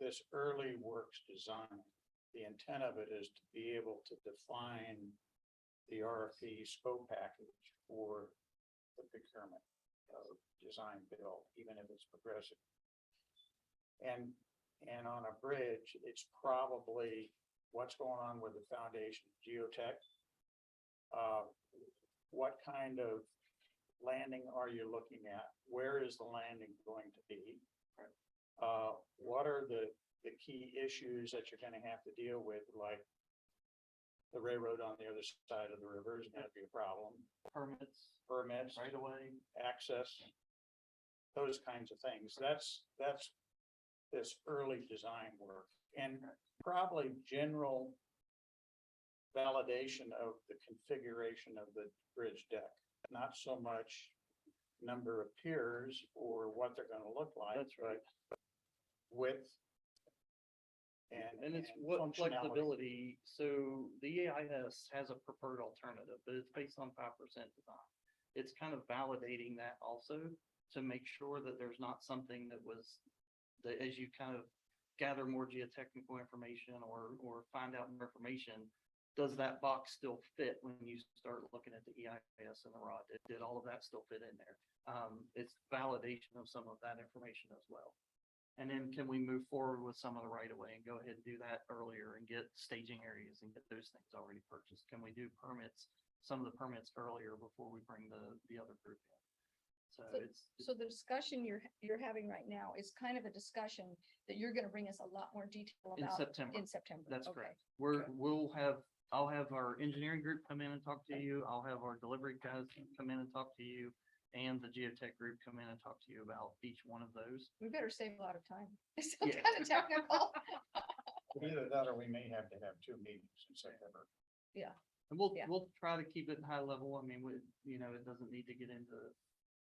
this early works design, the intent of it is to be able to define the RFP scope package for the procurement of design build, even if it's progressive. And on a bridge, it's probably what's going on with the foundation, geotech. What kind of landing are you looking at? Where is the landing going to be? What are the key issues that you're going to have to deal with, like the railroad on the other side of the river is going to be a problem. Permits, right away, access, those kinds of things. That's this early design work and probably general validation of the configuration of the bridge deck, not so much number of piers or what they're going to look like. That's right. Width and it's what flexibility. So the EIS has a preferred alternative, but it's based on 5% design. It's kind of validating that also to make sure that there's not something that as you kind of gather more geotechnical information or find out more information, does that box still fit when you start looking at the EIS and the ROD? Did all of that still fit in there? It's validation of some of that information as well. And then can we move forward with some of the right of way and go ahead and do that earlier and get staging areas and get those things already purchased? Can we do permits, some of the permits earlier before we bring the other group in? So it's, So the discussion you're having right now is kind of a discussion that you're gonna bring us a lot more detail in about September. in September. That's Okay. correct. I'll have our engineering group come in and talk to you. I'll have our delivery guys come in and talk to you. And the geotech group come in and talk to you about each one of those. We better save a lot of time. It's so Yeah. kind of technical. Either that or we may have to have 2 meetings in September. Yeah. And we'll, Yeah. we'll try to keep it high level. I mean, it doesn't need to get into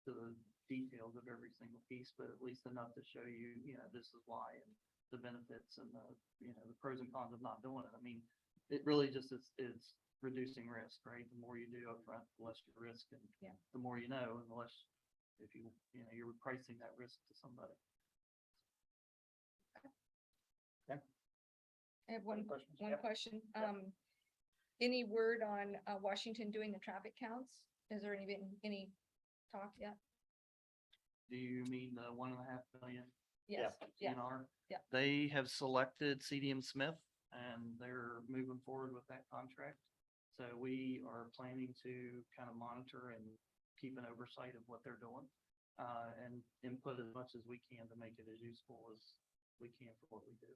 the details of every single piece, but at least enough to show you, this is why and the benefits and the pros and cons of not doing it. I mean, it really just is reducing risk, right? The more you do upfront, the less your risk, and Yeah. the more you know, and the less, if you're pricing that risk to somebody. I have one Questions? One Yep. question. Any word on Washington doing the traffic counts? Is there any talk yet? Do you mean the 1.5 million? Yes, yeah, DNR? yeah. They have selected CDM Smith and they're moving forward with that contract. So we are planning to kind of monitor and keep an oversight of what they're doing. And input as much as we can to make it as useful as we can for what we do.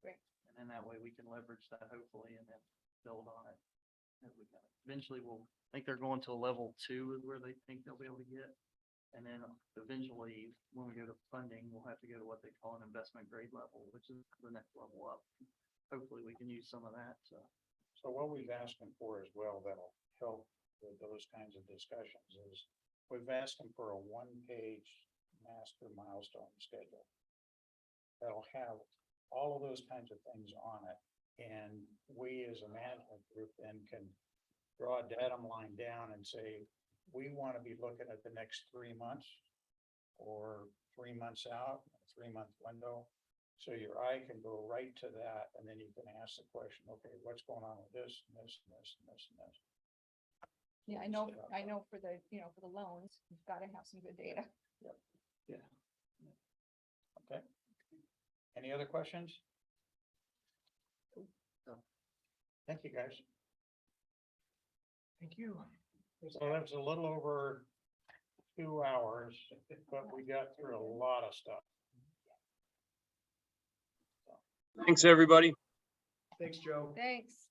Great. And then that way we can leverage that hopefully and then build on it. As we go. Eventually I think they're going to level 2 is where they think they'll be able to get. And then eventually, when we go to funding, we'll have to go to what they call an investment grade level, which is the next level up. Hopefully we can use some of that, so. So what we've asked them for as well, that'll help with those kinds of discussions is we've asked them for a 1-page master milestone schedule. That'll have all of those kinds of things on it. And we as a management group then can draw a datum line down and say, we want to be looking at the next 3 months or 3 months out, a 3-month window. So your eye can go right to that, and then you can ask the question, okay, what's going on with this, and this, and this, and this, and this. Yeah, I know for the, for the loans, you've got to have some good data. Yeah. Okay. Any other questions? No. Thank you, guys. Thank you. So that was a little over 2 hours, but we got through a lot of stuff. Thanks, everybody. Thanks, Joe. Thanks.